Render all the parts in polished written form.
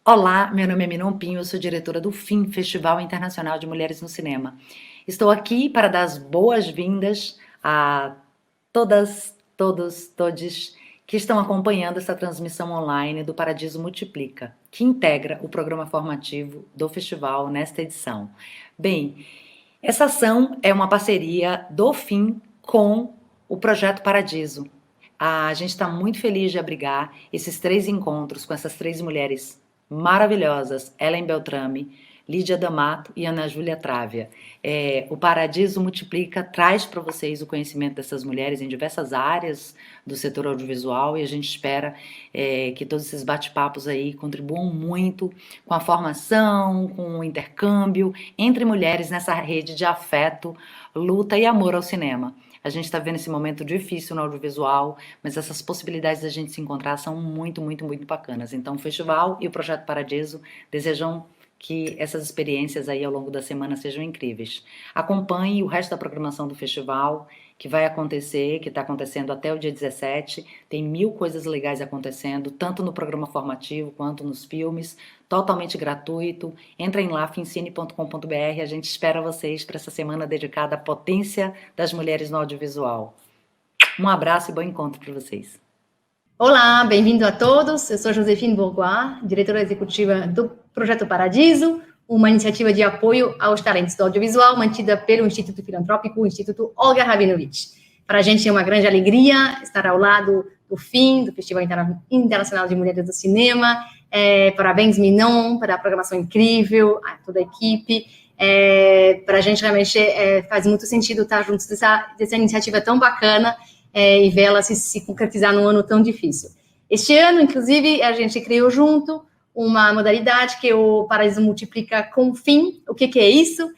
Olá, meu nome é Minon Pinho, eu sou diretora do FIM, Festival Internacional de Mulheres no Cinema. Estou aqui para dar as boas-vindas a todas, todos, todes que estão acompanhando essa transmissão online do Paradiso Multiplica, que integra o programa formativo do festival nesta edição. Bem, essa ação é uma parceria do FIM com o Projeto Paradiso. A gente está muito feliz de abrigar esses três encontros com essas três mulheres maravilhosas, Ellen Beltrame, Lídia D'Amato e Ana Júlia Trávia. O Paradiso Multiplica traz para vocês o conhecimento dessas mulheres em diversas áreas do setor audiovisual e a gente espera que todos esses bate-papos aí contribuam muito com a formação, com o intercâmbio entre mulheres nessa rede de afeto, luta e amor ao cinema. A gente está vendo esse momento difícil no audiovisual, mas essas possibilidades da gente se encontrar são muito, muito, muito bacanas. Então, o festival e o Projeto Paradiso desejam que essas experiências aí ao longo da semana sejam incríveis. Acompanhe o resto da programação do festival, que vai acontecer, que está acontecendo até o dia 17. Tem 1000 coisas legais acontecendo, tanto no programa formativo quanto nos filmes, totalmente gratuito. Entrem lá, fincine.com.br, a gente espera vocês para essa semana dedicada à potência das mulheres no audiovisual. Um abraço e bom encontro para vocês. Olá, bem-vindo a todos. Eu sou Josefine Bourgois, diretora executiva do Projeto Paradiso, uma iniciativa de apoio aos talentos do audiovisual mantida pelo Instituto Filantrópico, o Instituto Olga Rabinovich. Para a gente é uma grande alegria estar ao lado do FIM, do Festival Internacional de Mulheres do Cinema. Parabéns, Minon, pela programação incrível, a toda a equipe. Para a gente realmente faz muito sentido estar juntos dessa iniciativa tão bacana e vê-la se concretizar num ano tão difícil. Este ano, inclusive, a gente criou junto uma modalidade que o Paradiso Multiplica com o FIM. O que é isso?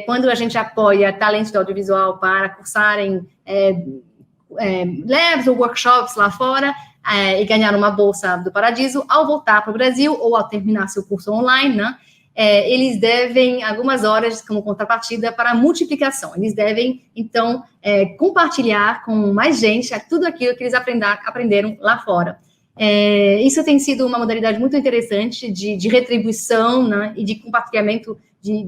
Quando a gente apoia talentos do audiovisual para cursarem labs ou workshops lá fora e ganhar uma bolsa do Paradiso, ao voltar para o Brasil ou ao terminar seu curso online, né? Eles devem algumas horas como contrapartida para a multiplicação. Eles devem, então, compartilhar com mais gente tudo aquilo que eles aprenderam lá fora. Isso tem sido uma modalidade muito interessante de retribuição, né, e de compartilhamento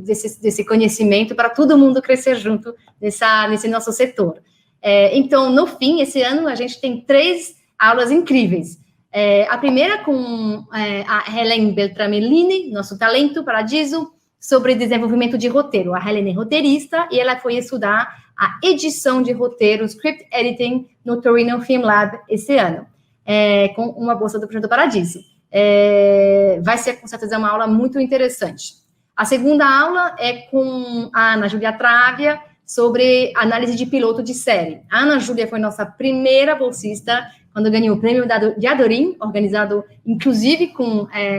desse conhecimento para todo mundo crescer junto nesse nosso setor. Então, no fim, esse ano, a gente tem 3 aulas incríveis. A primeira com a Helen Beltramelini, nosso talento Paradiso, sobre desenvolvimento de roteiro. A Helen é roteirista e ela foi estudar a edição de roteiro, script editing, no Torino Film Lab esse ano, com uma bolsa do Projeto Paradiso. Vai ser, com certeza, uma aula muito interessante. A segunda aula é com a Ana Júlia Trávia, sobre análise de piloto de série. A Ana Júlia foi nossa primeira bolsista quando ganhou o prêmio de Adorim, organizado, inclusive,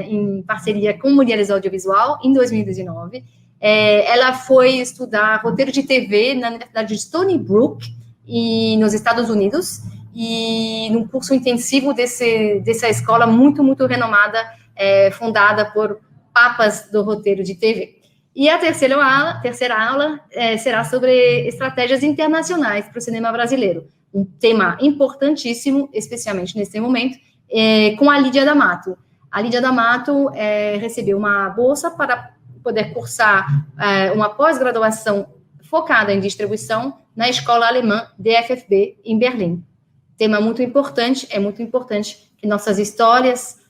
em parceria com Mulheres Audiovisual, em 2019. Ela foi estudar roteiro de TV na Universidade de Stony Brook, nos Estados Unidos, e num curso intensivo dessa escola muito, muito renomada, fundada por papas do roteiro de TV. E a terceira aula será sobre estratégias internacionais para o cinema brasileiro. Um tema importantíssimo, especialmente nesse momento, com a Lídia D'Amato. A Lídia D'Amato recebeu uma bolsa para poder cursar uma pós-graduação focada em distribuição na escola alemã DFFB, em Berlim. Tema muito importante, é muito importante que nossas histórias,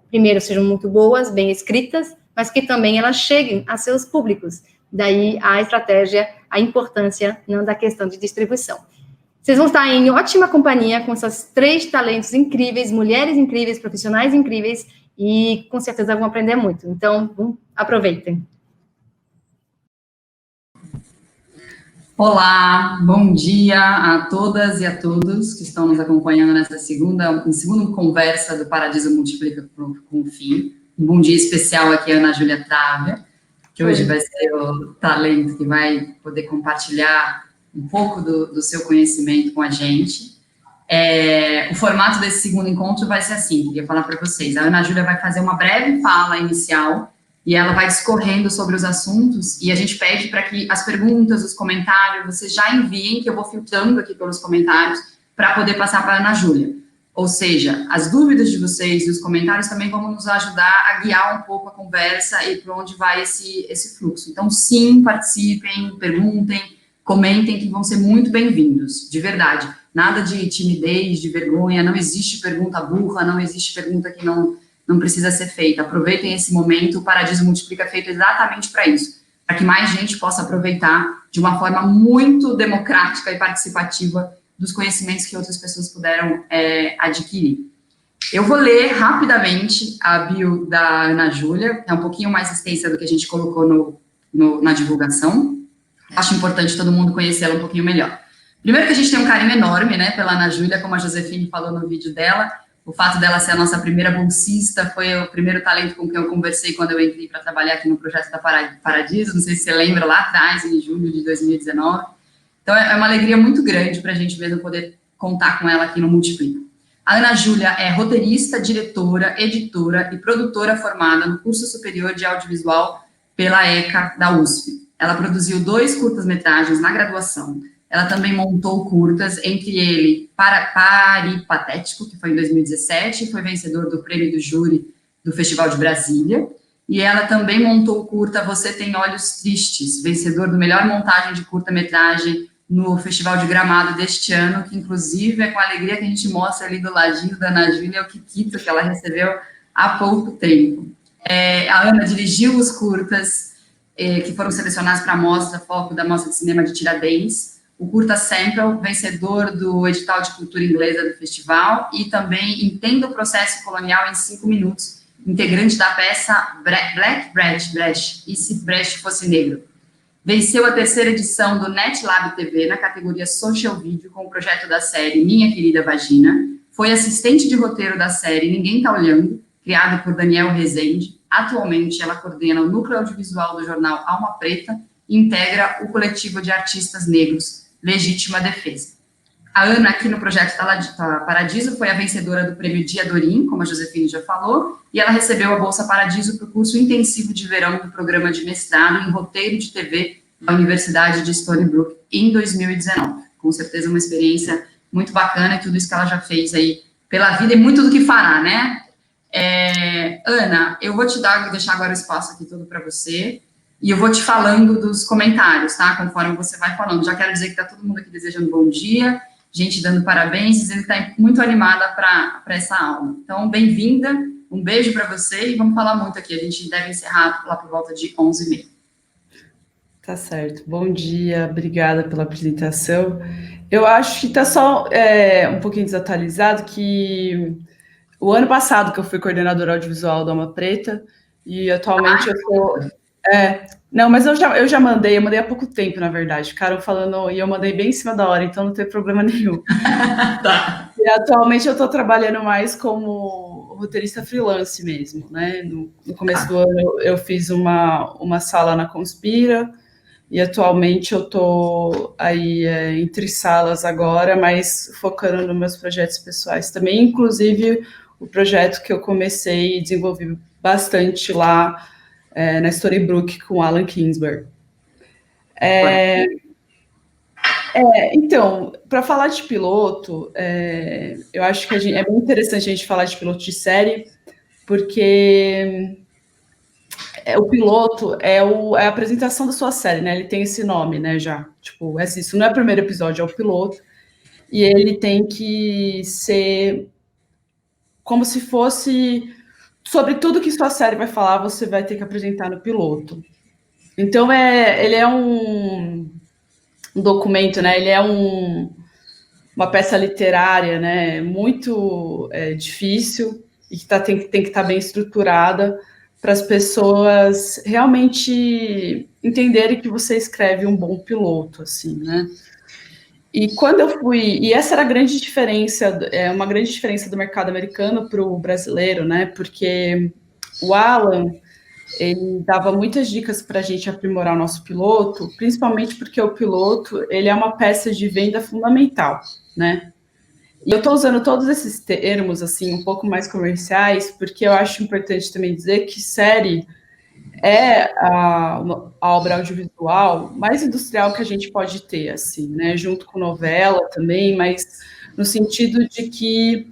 primeiro, sejam muito boas, bem escritas, mas que também elas cheguem a seus públicos. Daí a estratégia, a importância, não, da questão de distribuição. Vocês vão estar em ótima companhia com essas 3 talentos incríveis, mulheres incríveis, profissionais incríveis, e com certeza vão aprender muito. Então, aproveitem. Olá, bom dia a todas e a todos que estão nos acompanhando nessa segunda conversa do Paradiso Multiplica com o FIM. Um bom dia especial aqui a Ana Júlia Trávia, que hoje vai ser o talento que vai poder compartilhar um pouco do seu conhecimento com a gente. O formato desse segundo encontro vai ser assim, queria falar para vocês. A Ana Júlia vai fazer uma breve fala inicial e ela vai discorrendo sobre os assuntos e a gente pede para que as perguntas, os comentários, vocês já enviem, que eu vou filtrando aqui pelos comentários para poder passar para a Ana Júlia. Ou seja, as dúvidas de vocês e os comentários também vão nos ajudar a guiar um pouco a conversa e para onde vai esse fluxo. Então, sim, participem, perguntem, comentem, que vão ser muito bem-vindos, de verdade. Nada de timidez, de vergonha, não existe pergunta burra, não existe pergunta que não precisa ser feita. Aproveitem esse momento, o Paradiso Multiplica é feito exatamente para isso, para que mais gente possa aproveitar de uma forma muito democrática e participativa dos conhecimentos que outras pessoas puderam adquirir. Eu vou ler rapidamente a bio da Ana Júlia, que é um pouquinho mais extensa do que a gente colocou na divulgação. Acho importante todo mundo conhecê-la um pouquinho melhor. Primeiro que a gente tem um carinho enorme, né, pela Ana Júlia, como a Josefine falou no vídeo dela. O fato dela ser a nossa primeira bolsista foi o primeiro talento com quem eu conversei quando eu entrei para trabalhar aqui no projeto da Paradiso. Não sei se você lembra, lá atrás, em julho de 2019. Então, é uma alegria muito grande para a gente mesmo poder contar com ela aqui no Multiplica. A Ana Júlia é roteirista, diretora, editora e produtora formada no curso superior de audiovisual pela ECA da USP. Ela produziu 2 curtas-metragens na graduação. Ela também montou curtas, entre ele Paripatético, que foi em 2017, e foi vencedor do prêmio do júri do Festival de Brasília. E ela também montou o curta Você Tem Olhos Tristes, vencedor do melhor montagem de curta-metragem no Festival de Gramado deste ano, que inclusive é com alegria que a gente mostra ali do ladinho da Ana Júlia o Kikito que ela recebeu há pouco tempo. A Ana dirigiu os curtas que foram selecionados para a mostra Foco da Mostra de Cinema de Tiradentes, o curta Sample, vencedor do edital de cultura inglesa do festival, e também Entenda o Processo Colonial em 5 minutos, integrante da peça Black Brecht, e se Brecht fosse negro. Venceu a 3ª edição do NetLab TV na categoria Social Video com o projeto da série Minha Querida Vagina. Foi assistente de roteiro da série Ninguém Tá Olhando, criado por Daniel Rezende. Atualmente, ela coordena o núcleo audiovisual do jornal Alma Preta e integra o coletivo de artistas negros Legítima Defesa. A Ana, aqui no projeto da Paradiso, foi a vencedora do prêmio Dia Dorim, como a Josefine já falou, e ela recebeu a Bolsa Paradiso para o curso intensivo de verão do programa de mestrado em roteiro de TV da Universidade de Stony Brook em 2019. Com certeza uma experiência muito bacana, tudo isso que ela já fez aí pela vida e muito do que fará, né? Ana, eu vou deixar agora o espaço aqui todo para você, e eu vou te falando dos comentários, tá? Conforme você vai falando. Já quero dizer que está todo mundo aqui desejando bom dia, gente dando parabéns, dizendo que está muito animada para essa aula. Então, bem-vinda, um beijo para você e vamos falar muito aqui. A gente deve encerrar lá por volta de 11h30. Tá certo. Bom dia, obrigada pela apresentação. Eu acho que está só um pouquinho desatualizado, que o ano passado que eu fui coordenadora audiovisual da Alma Preta, e atualmente eu sou... não, mas eu já mandei há pouco tempo, na verdade. Ficaram falando, e eu mandei bem em cima da hora, então não tem problema nenhum. Tá. E atualmente eu estou trabalhando mais como roteirista freelance mesmo, né? No começo do ano eu fiz uma sala na Conspira, e atualmente eu estou aí entre salas agora, mas focando nos meus projetos pessoais também, inclusive o projeto que eu comecei e desenvolvi bastante lá, na Storybrooke com Alan Kingsbury. Então, para falar de piloto, eu acho que é bem interessante a gente falar de piloto de série, porque o piloto é a apresentação da sua série, né? Ele tem esse nome, né? Já, tipo, isso não é o primeiro episódio, é o piloto, e ele tem que ser como se fosse... Sobre tudo que sua série vai falar, você vai ter que apresentar no piloto. Então, ele é um documento, né? Ele é uma peça literária, né? Muito difícil e que tem que estar bem estruturada para as pessoas realmente entenderem que você escreve um bom piloto, assim, né? E quando eu fui... E essa era a grande diferença, uma grande diferença do mercado americano para o brasileiro, né? Porque o Alan, ele dava muitas dicas para a gente aprimorar o nosso piloto, principalmente porque o piloto, ele é uma peça de venda fundamental, né? E eu estou usando todos esses termos, assim, um pouco mais comerciais, porque eu acho importante também dizer que série é a obra audiovisual mais industrial que a gente pode ter, assim, né? Junto com novela também, mas no sentido de que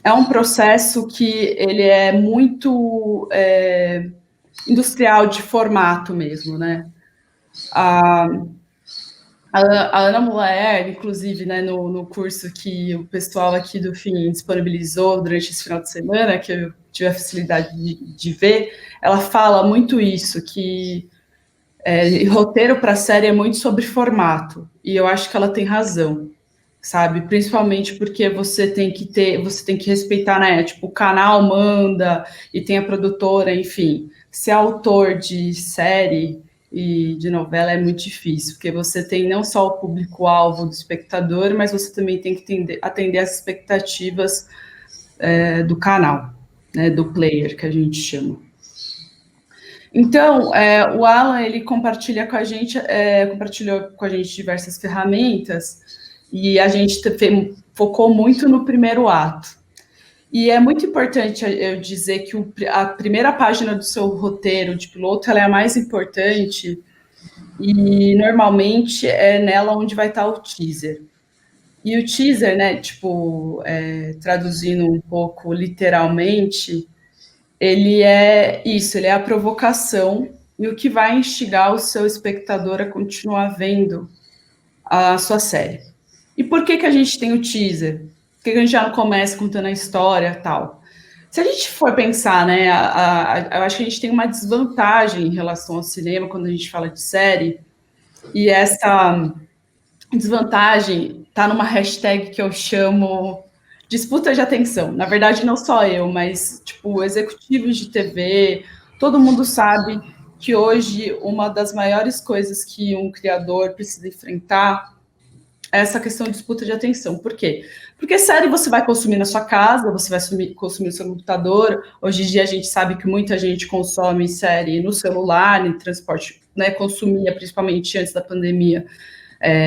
é um processo que ele é muito industrial de formato mesmo, né? A Ana Mulaer, inclusive, né, no curso que o pessoal aqui do FIM disponibilizou durante esse final de semana, que eu tive a facilidade de ver, ela fala muito isso, que roteiro para série é muito sobre formato, e eu acho que ela tem razão, sabe? Principalmente porque você tem que respeitar, né? Tipo, o canal manda e tem a produtora, enfim. Ser autor de série e de novela é muito difícil, porque você tem não só o público-alvo do espectador, mas você também tem que atender às expectativas do canal, né? Do player, que a gente chama. Então, o Alan, ele compartilhou com a gente diversas ferramentas, e a gente focou muito no primeiro ato. E é muito importante eu dizer que a primeira página do seu roteiro de piloto, ela é a mais importante, e normalmente é nela onde vai estar o teaser. E o teaser, né, tipo, traduzindo um pouco literalmente, ele é isso, ele é a provocação e o que vai instigar o seu espectador a continuar vendo a sua série. E por que a gente tem o teaser? Por que a gente já não começa contando a história e tal? Se a gente for pensar, né, eu acho que a gente tem uma desvantagem em relação ao cinema quando a gente fala de série, e essa desvantagem está numa hashtag que eu chamo disputa de atenção. Na verdade, não só eu, mas tipo executivos de TV, todo mundo sabe que hoje uma das maiores coisas que um criador precisa enfrentar é essa questão de disputa de atenção. Por quê? Porque série você vai consumir na sua casa, você vai consumir no seu computador. Hoje em dia a gente sabe que muita gente consome série no celular, em transporte, né? Consumia principalmente antes da pandemia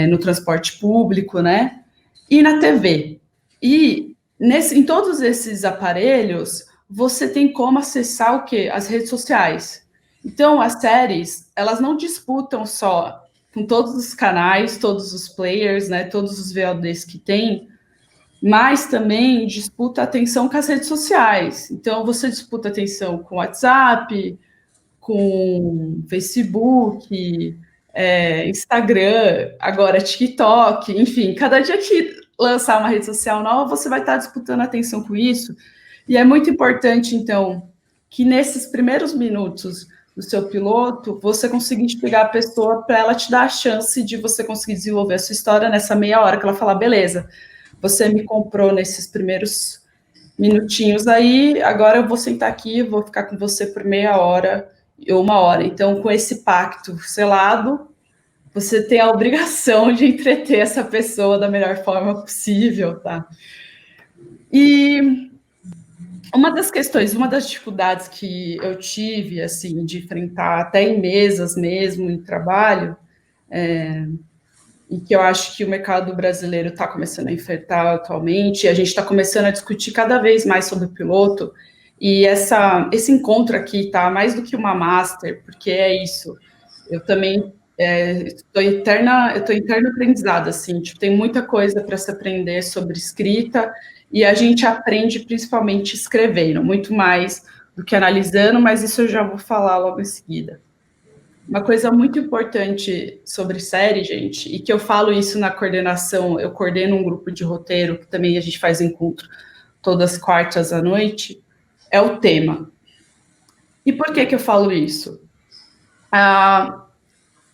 no transporte público, né? E na TV. E em todos esses aparelhos, você tem como acessar o quê? As redes sociais. Então, as séries, elas não disputam só com todos os canais, todos os players, né? Todos os VODs que tem, mas também disputa atenção com as redes sociais. Então, você disputa atenção com WhatsApp, com Facebook, Instagram, agora TikTok, enfim, cada dia que lançar uma rede social nova, você vai estar disputando atenção com isso, e é muito importante, então, que nesses primeiros minutos do seu piloto, você consiga instigar a pessoa para ela te dar a chance de você conseguir desenvolver a sua história nessa meia hora, que ela falar, beleza, você me comprou nesses primeiros minutinhos aí, agora eu vou sentar aqui, vou ficar com você por meia hora, ou uma hora. Então, com esse pacto selado, você tem a obrigação de entreter essa pessoa da melhor forma possível, tá? E uma das questões, uma das dificuldades que eu tive, assim, de enfrentar até em mesas mesmo, em trabalho, e que eu acho que o mercado brasileiro está começando a enfrentar atualmente, e a gente está começando a discutir cada vez mais sobre o piloto, e esse encontro aqui tá mais do que uma master, porque é isso. Eu também estou em eterno aprendizado, assim, tipo, tem muita coisa para se aprender sobre escrita, e a gente aprende principalmente escrevendo, muito mais do que analisando, mas isso eu já vou falar logo em seguida. Uma coisa muito importante sobre série, gente, e que eu falo isso na coordenação, eu coordeno um grupo de roteiro, que também a gente faz encontro todas as quartas à noite, é o tema. E por que eu falo isso?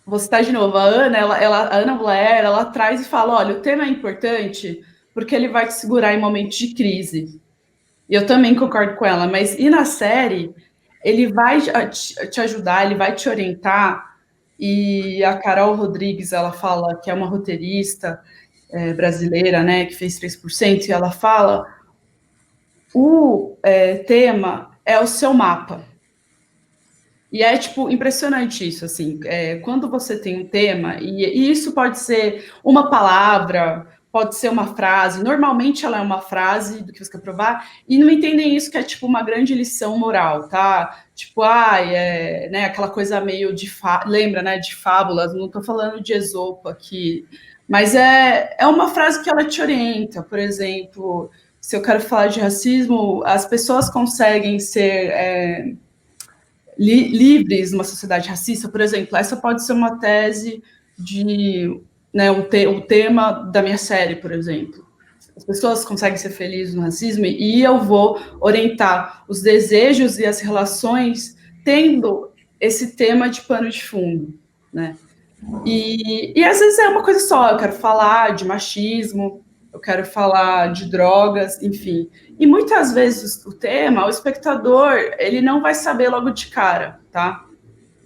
Vou citar de novo, a Ana Blair, ela traz e fala, olha, o tema é importante porque ele vai te segurar em momentos de crise. E eu também concordo com ela, mas e na série, ele vai te ajudar, ele vai te orientar, e a Carol Rodrigues, ela fala que é uma roteirista brasileira, né, que fez 3%, e ela fala, o tema é o seu mapa. E é, tipo, impressionante isso, assim, quando você tem um tema, e isso pode ser uma palavra, pode ser uma frase, normalmente ela é uma frase do que você quer provar, e não entendem isso que é, tipo, uma grande lição moral, tá? Tipo, né, aquela coisa meio lembra, né, de fábulas, não tô falando de Esopo aqui, mas é uma frase que ela te orienta, por exemplo, se eu quero falar de racismo, as pessoas conseguem ser livres numa sociedade racista, por exemplo, essa pode ser uma tese de, né, o tema da minha série, por exemplo. As pessoas conseguem ser felizes no racismo e eu vou orientar os desejos e as relações tendo esse tema de pano de fundo, né? E às vezes é uma coisa só, eu quero falar de machismo, eu quero falar de drogas, enfim. E muitas vezes o tema, o espectador, ele não vai saber logo de cara, tá?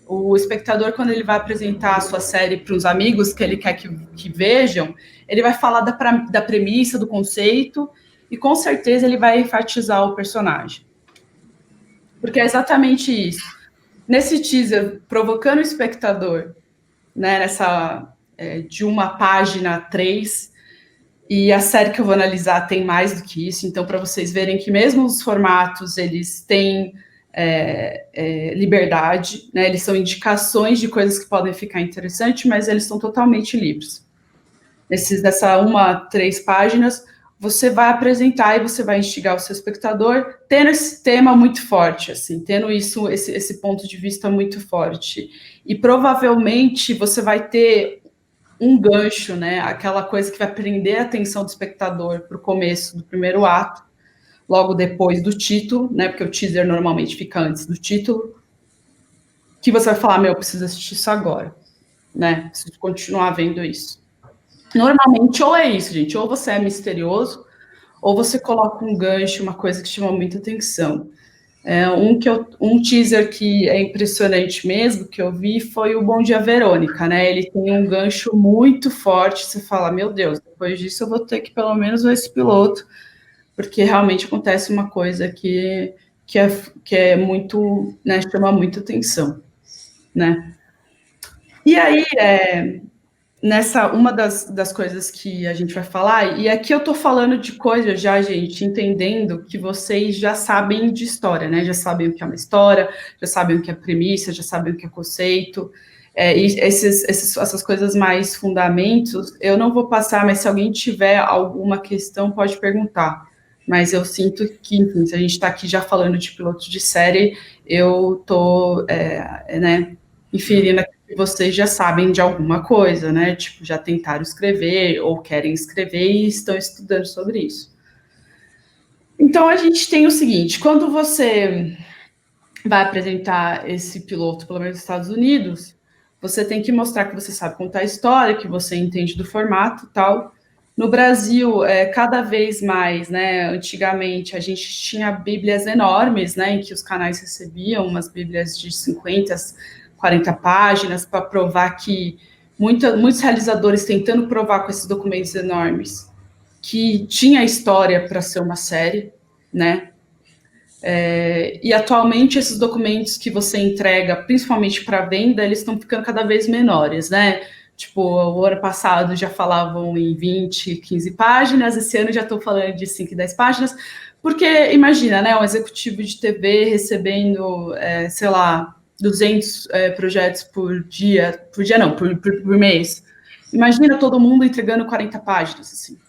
O espectador, quando ele vai apresentar a sua série para os amigos que ele quer que vejam, ele vai falar da premissa, do conceito, e com certeza ele vai enfatizar o personagem. Porque é exatamente isso. Nesse teaser, provocando o espectador, né, de uma página 3, e a série que eu vou analisar tem mais do que isso, então para vocês verem que mesmo os formatos, eles têm liberdade, né, eles são indicações de coisas que podem ficar interessantes, mas eles são totalmente livres. Dessa 3 páginas, você vai apresentar e você vai instigar o seu espectador, tendo esse tema muito forte, assim, tendo esse ponto de vista muito forte. E provavelmente você vai ter um gancho, né? Aquela coisa que vai prender a atenção do espectador para o começo do primeiro ato, logo depois do título, né? Porque o teaser normalmente fica antes do título, que você vai falar, eu preciso assistir isso agora, né? Preciso continuar vendo isso. Normalmente, ou é isso, gente, ou você é misterioso, ou você coloca um gancho, uma coisa que chama muita atenção. Um teaser que é impressionante mesmo, que eu vi, foi o Bom Dia Verônica, né? Ele tem um gancho muito forte, você fala, meu Deus, depois disso eu vou ter que pelo menos ver esse piloto, porque realmente acontece uma coisa que é muito, né, chama muita atenção, né? E aí, uma das coisas que a gente vai falar, e aqui eu tô falando de coisas já, gente, entendendo que vocês já sabem de história, né? Já sabem o que é uma história, já sabem o que é premissa, já sabem o que é conceito, e essas coisas mais fundamentos, eu não vou passar, mas se alguém tiver alguma questão, pode perguntar. Mas eu sinto que, enfim, se a gente está aqui já falando de piloto de série, eu tô, né, inferindo que vocês já sabem de alguma coisa, né? Tipo, já tentaram escrever ou querem escrever e estão estudando sobre isso. Então, a gente tem o seguinte, quando você vai apresentar esse piloto, pelo menos nos Estados Unidos, você tem que mostrar que você sabe contar a história, que você entende do formato e tal. No Brasil, cada vez mais, né? Antigamente, a gente tinha bíblias enormes, né? Em que os canais recebiam umas bíblias de 50, 40 páginas para provar que muitos realizadores tentando provar com esses documentos enormes que tinha história para ser uma série, né? E atualmente esses documentos que você entrega, principalmente para venda, eles estão ficando cada vez menores, né? Tipo, o ano passado já falavam em 20, 15 páginas, esse ano já estou falando de 5 e 10 páginas, porque imagina, né? Um executivo de TV recebendo, sei lá, 200 projetos por mês. Imagina todo mundo entregando 40 páginas, assim.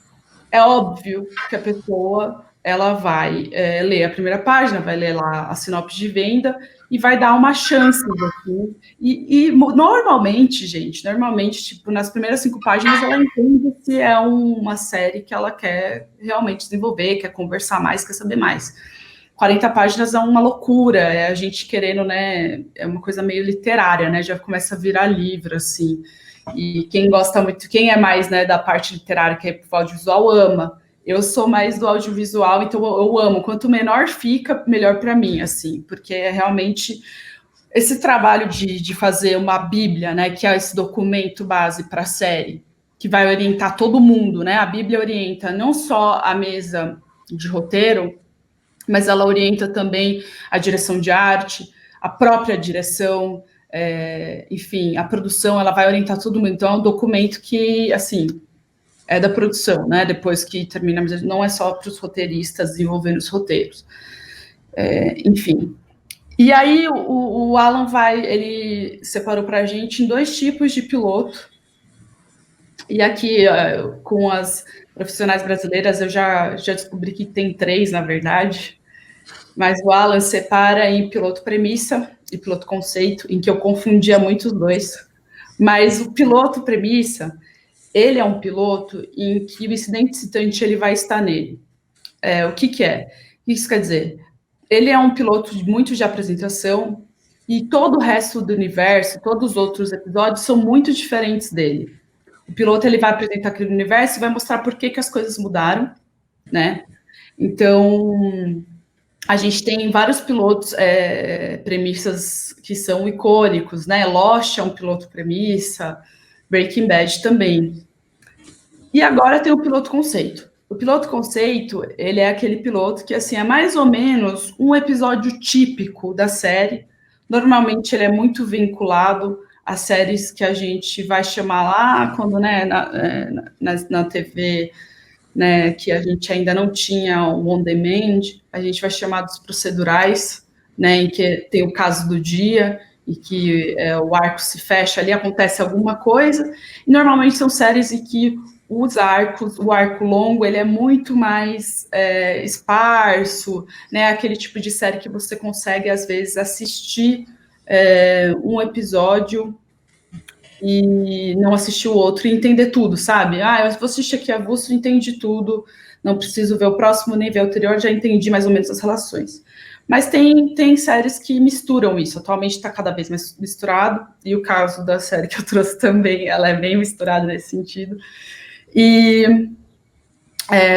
É óbvio que a pessoa, ela vai ler a primeira página, vai ler lá a sinopse de venda e vai dar uma chance. Assim. E normalmente, gente, tipo, nas primeiras 5 páginas ela entende se é uma série que ela quer realmente desenvolver, quer conversar mais, quer saber mais. 40 páginas é uma loucura, é a gente querendo, né, é uma coisa meio literária, né, já começa a virar livro, assim, e quem gosta muito, quem é mais, né, da parte literária, que é pro audiovisual, ama. Eu sou mais do audiovisual, então eu amo, quanto menor fica, melhor para mim, assim, porque é realmente esse trabalho de fazer uma bíblia, né, que é esse documento base para a série, que vai orientar todo mundo, né, a bíblia orienta não só a mesa de roteiro, mas ela orienta também a direção de arte, a própria direção, enfim, a produção, ela vai orientar todo mundo. Então, é um documento que, assim, é da produção, né? Depois que termina, mas não é só para os roteiristas desenvolvendo os roteiros. Enfim. E aí, o Alan ele separou para a gente em 2 tipos de piloto. E aqui, com as profissionais brasileiras, eu já descobri que tem 3, na verdade, mas o Alan separa em piloto premissa e piloto conceito, em que eu confundia muito os dois. Mas o piloto premissa, ele é um piloto em que o incidente citante ele vai estar nele. O que é? Isso quer dizer, ele é um piloto muito de apresentação e todo o resto do universo, todos os outros episódios são muito diferentes dele. O piloto ele vai apresentar aquele universo e vai mostrar por que as coisas mudaram, né? Então, a gente tem vários pilotos premissas que são icônicos, né? Lost é um piloto premissa, Breaking Bad também. E agora tem o piloto conceito. O piloto conceito, ele é aquele piloto que, assim, é mais ou menos um episódio típico da série. Normalmente ele é muito vinculado às séries que a gente vai chamar lá quando, né, na TV, né, que a gente ainda não tinha o on demand, a gente vai chamar dos procedurais, né, em que tem o caso do dia e que o arco se fecha ali, acontece alguma coisa. E normalmente são séries em que os arcos, o arco longo, ele é muito mais esparso, né? Aquele tipo de série que você consegue, às vezes, assistir um episódio e não assistir o outro e entender tudo, sabe? Eu vou assistir aqui avulso, entendi tudo, não preciso ver o próximo, nem ver o anterior, já entendi mais ou menos as relações. Mas tem séries que misturam isso, atualmente está cada vez mais misturado, e o caso da série que eu trouxe também, ela é bem misturada nesse sentido. E,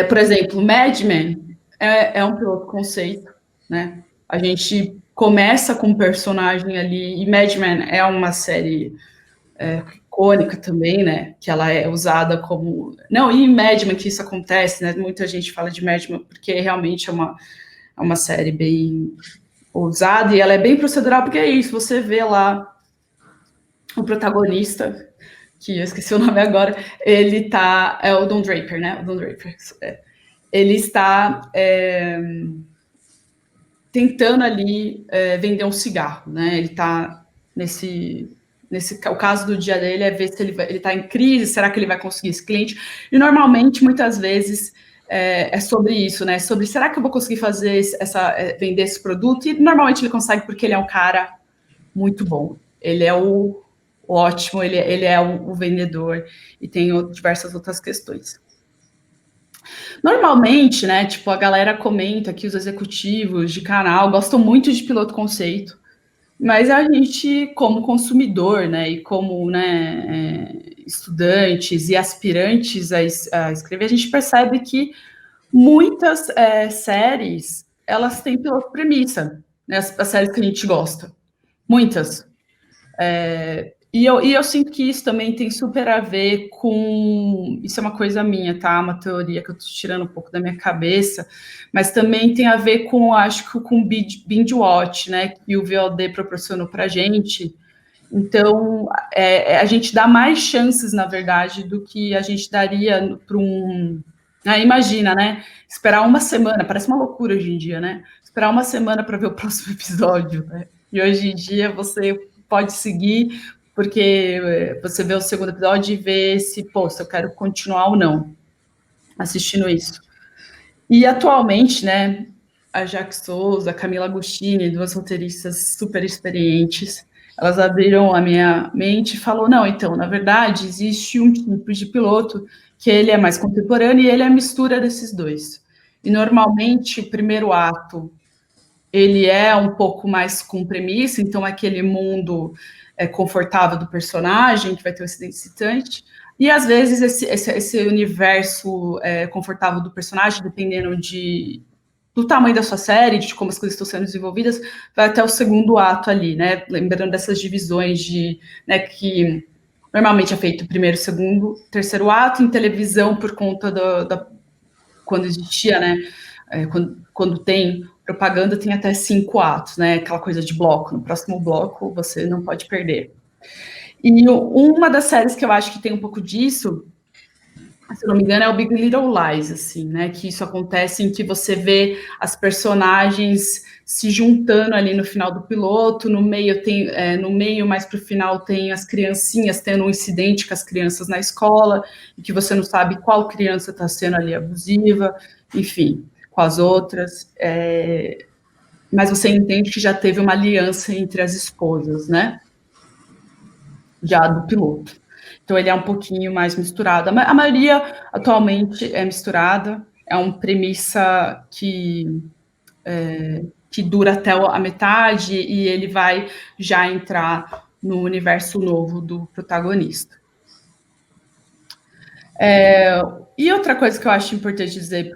por exemplo, Mad Men é um piloto conceito, né? A gente começa com um personagem ali, e Mad Men é uma série icônica também, né? Que ela é usada como... Não, e em Mad Men que isso acontece, né? Muita gente fala de Mad Men porque realmente é uma série bem ousada, e ela é bem procedural, porque é isso, você vê lá o protagonista, que eu esqueci o nome agora, ele tá... É o Don Draper, né? O Don Draper. Ele está tentando ali vender um cigarro, né? Ele tá o caso do dia dele é ver se ele está em crise, será que ele vai conseguir esse cliente? E normalmente, muitas vezes, é sobre isso, né? Sobre será que eu vou conseguir fazer vender esse produto? E normalmente ele consegue porque ele é um cara muito bom. Ele é o ótimo, ele é o vendedor e tem diversas outras questões. Normalmente, né, tipo, a galera comenta que os executivos de canal gostam muito de piloto conceito, mas a gente, como consumidor, né, e como, né, estudantes e aspirantes a escrever, a gente percebe que muitas séries, elas têm piloto premissa, né, as séries que a gente gosta. Muitas. E eu sinto que isso também tem super a ver com... Isso é uma coisa minha, tá? Uma teoria que eu tô tirando um pouco da minha cabeça, mas também tem a ver com, acho que com binge watch, né? Que o VOD proporcionou pra gente. Então, a gente dá mais chances, na verdade, do que a gente daria para um... imagina, né? Esperar uma semana, parece uma loucura hoje em dia, né? Esperar uma semana para ver o próximo episódio, né? E hoje em dia você pode seguir, porque você vê o segundo episódio e vê se eu quero continuar ou não assistindo isso. E atualmente, né, a Jaque Souza, a Camila Agostini, duas roteiristas super experientes, elas abriram a minha mente e falou, não, então, na verdade, existe um tipo de piloto que ele é mais contemporâneo e ele é a mistura desses dois. E, normalmente, o primeiro ato, ele é um pouco mais com premissa, então, aquele mundo confortável do personagem, que vai ter um incidente excitante, e, às vezes, esse universo confortável do personagem, dependendo do tamanho da sua série, de como as coisas estão sendo desenvolvidas, vai até o segundo ato ali, né? Lembrando dessas divisões né, que normalmente é feito primeiro, segundo, terceiro ato, em televisão, por conta quando existia, né? Quando tem propaganda, tem até 5 atos, né? Aquela coisa de bloco. No próximo bloco, você não pode perder. E uma das séries que eu acho que tem um pouco disso se eu não me engano, é o Big Little Lies, assim, né? Que isso acontece em que você vê as personagens se juntando ali no final do piloto, no meio tem, no meio, mais pro final tem as criancinhas tendo um incidente com as crianças na escola, e que você não sabe qual criança está sendo ali abusiva, enfim, com as outras. Mas você entende que já teve uma aliança entre as esposas, né? Já do piloto. Então, ele é um pouquinho mais misturado. A maioria, atualmente, é misturada. É uma premissa que dura até a metade e ele vai já entrar no universo novo do protagonista. E outra coisa que eu acho importante dizer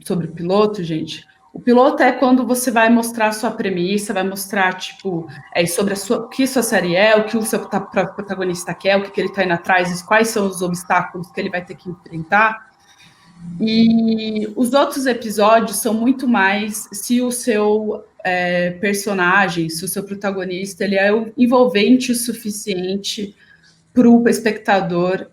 sobre o piloto, gente, o piloto é quando você vai mostrar a sua premissa, vai mostrar, tipo, sobre o que sua série é, o que o seu protagonista quer, o que ele está indo atrás, quais são os obstáculos que ele vai ter que enfrentar. E os outros episódios são muito mais se o seu personagem, se o seu protagonista, ele é envolvente o suficiente para o espectador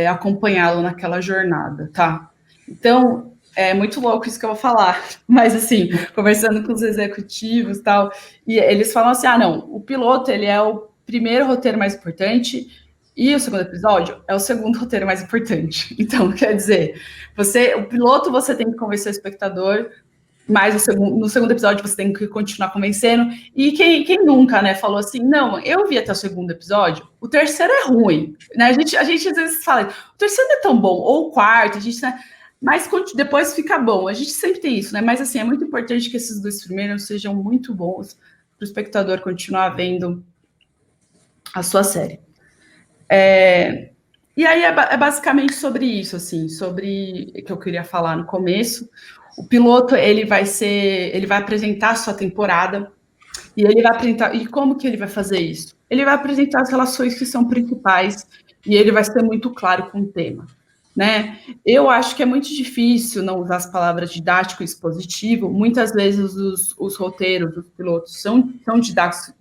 acompanhá-lo naquela jornada, tá? Então, é muito louco isso que eu vou falar, mas assim, conversando com os executivos e tal, e eles falam assim, não, o piloto, ele é o primeiro roteiro mais importante e o segundo episódio é o segundo roteiro mais importante. Então, quer dizer, o piloto você tem que convencer o espectador, mas no segundo episódio você tem que continuar convencendo. E quem nunca, né, falou assim, não, eu vi até o segundo episódio, o terceiro é ruim, né? A gente às vezes fala, o terceiro não é tão bom, ou o quarto, a gente, né, mas depois fica bom. A gente sempre tem isso, né? Mas assim, é muito importante que esses dois primeiros sejam muito bons para o espectador continuar vendo a sua série. E aí é basicamente sobre isso, assim, sobre o que eu queria falar no começo. O piloto, ele vai apresentar a sua temporada, e ele vai apresentar, e como que ele vai fazer isso? Ele vai apresentar as relações que são principais, e ele vai ser muito claro com o tema, né? Eu acho que é muito difícil não usar as palavras didático e expositivo. Muitas vezes os roteiros dos pilotos são didáticos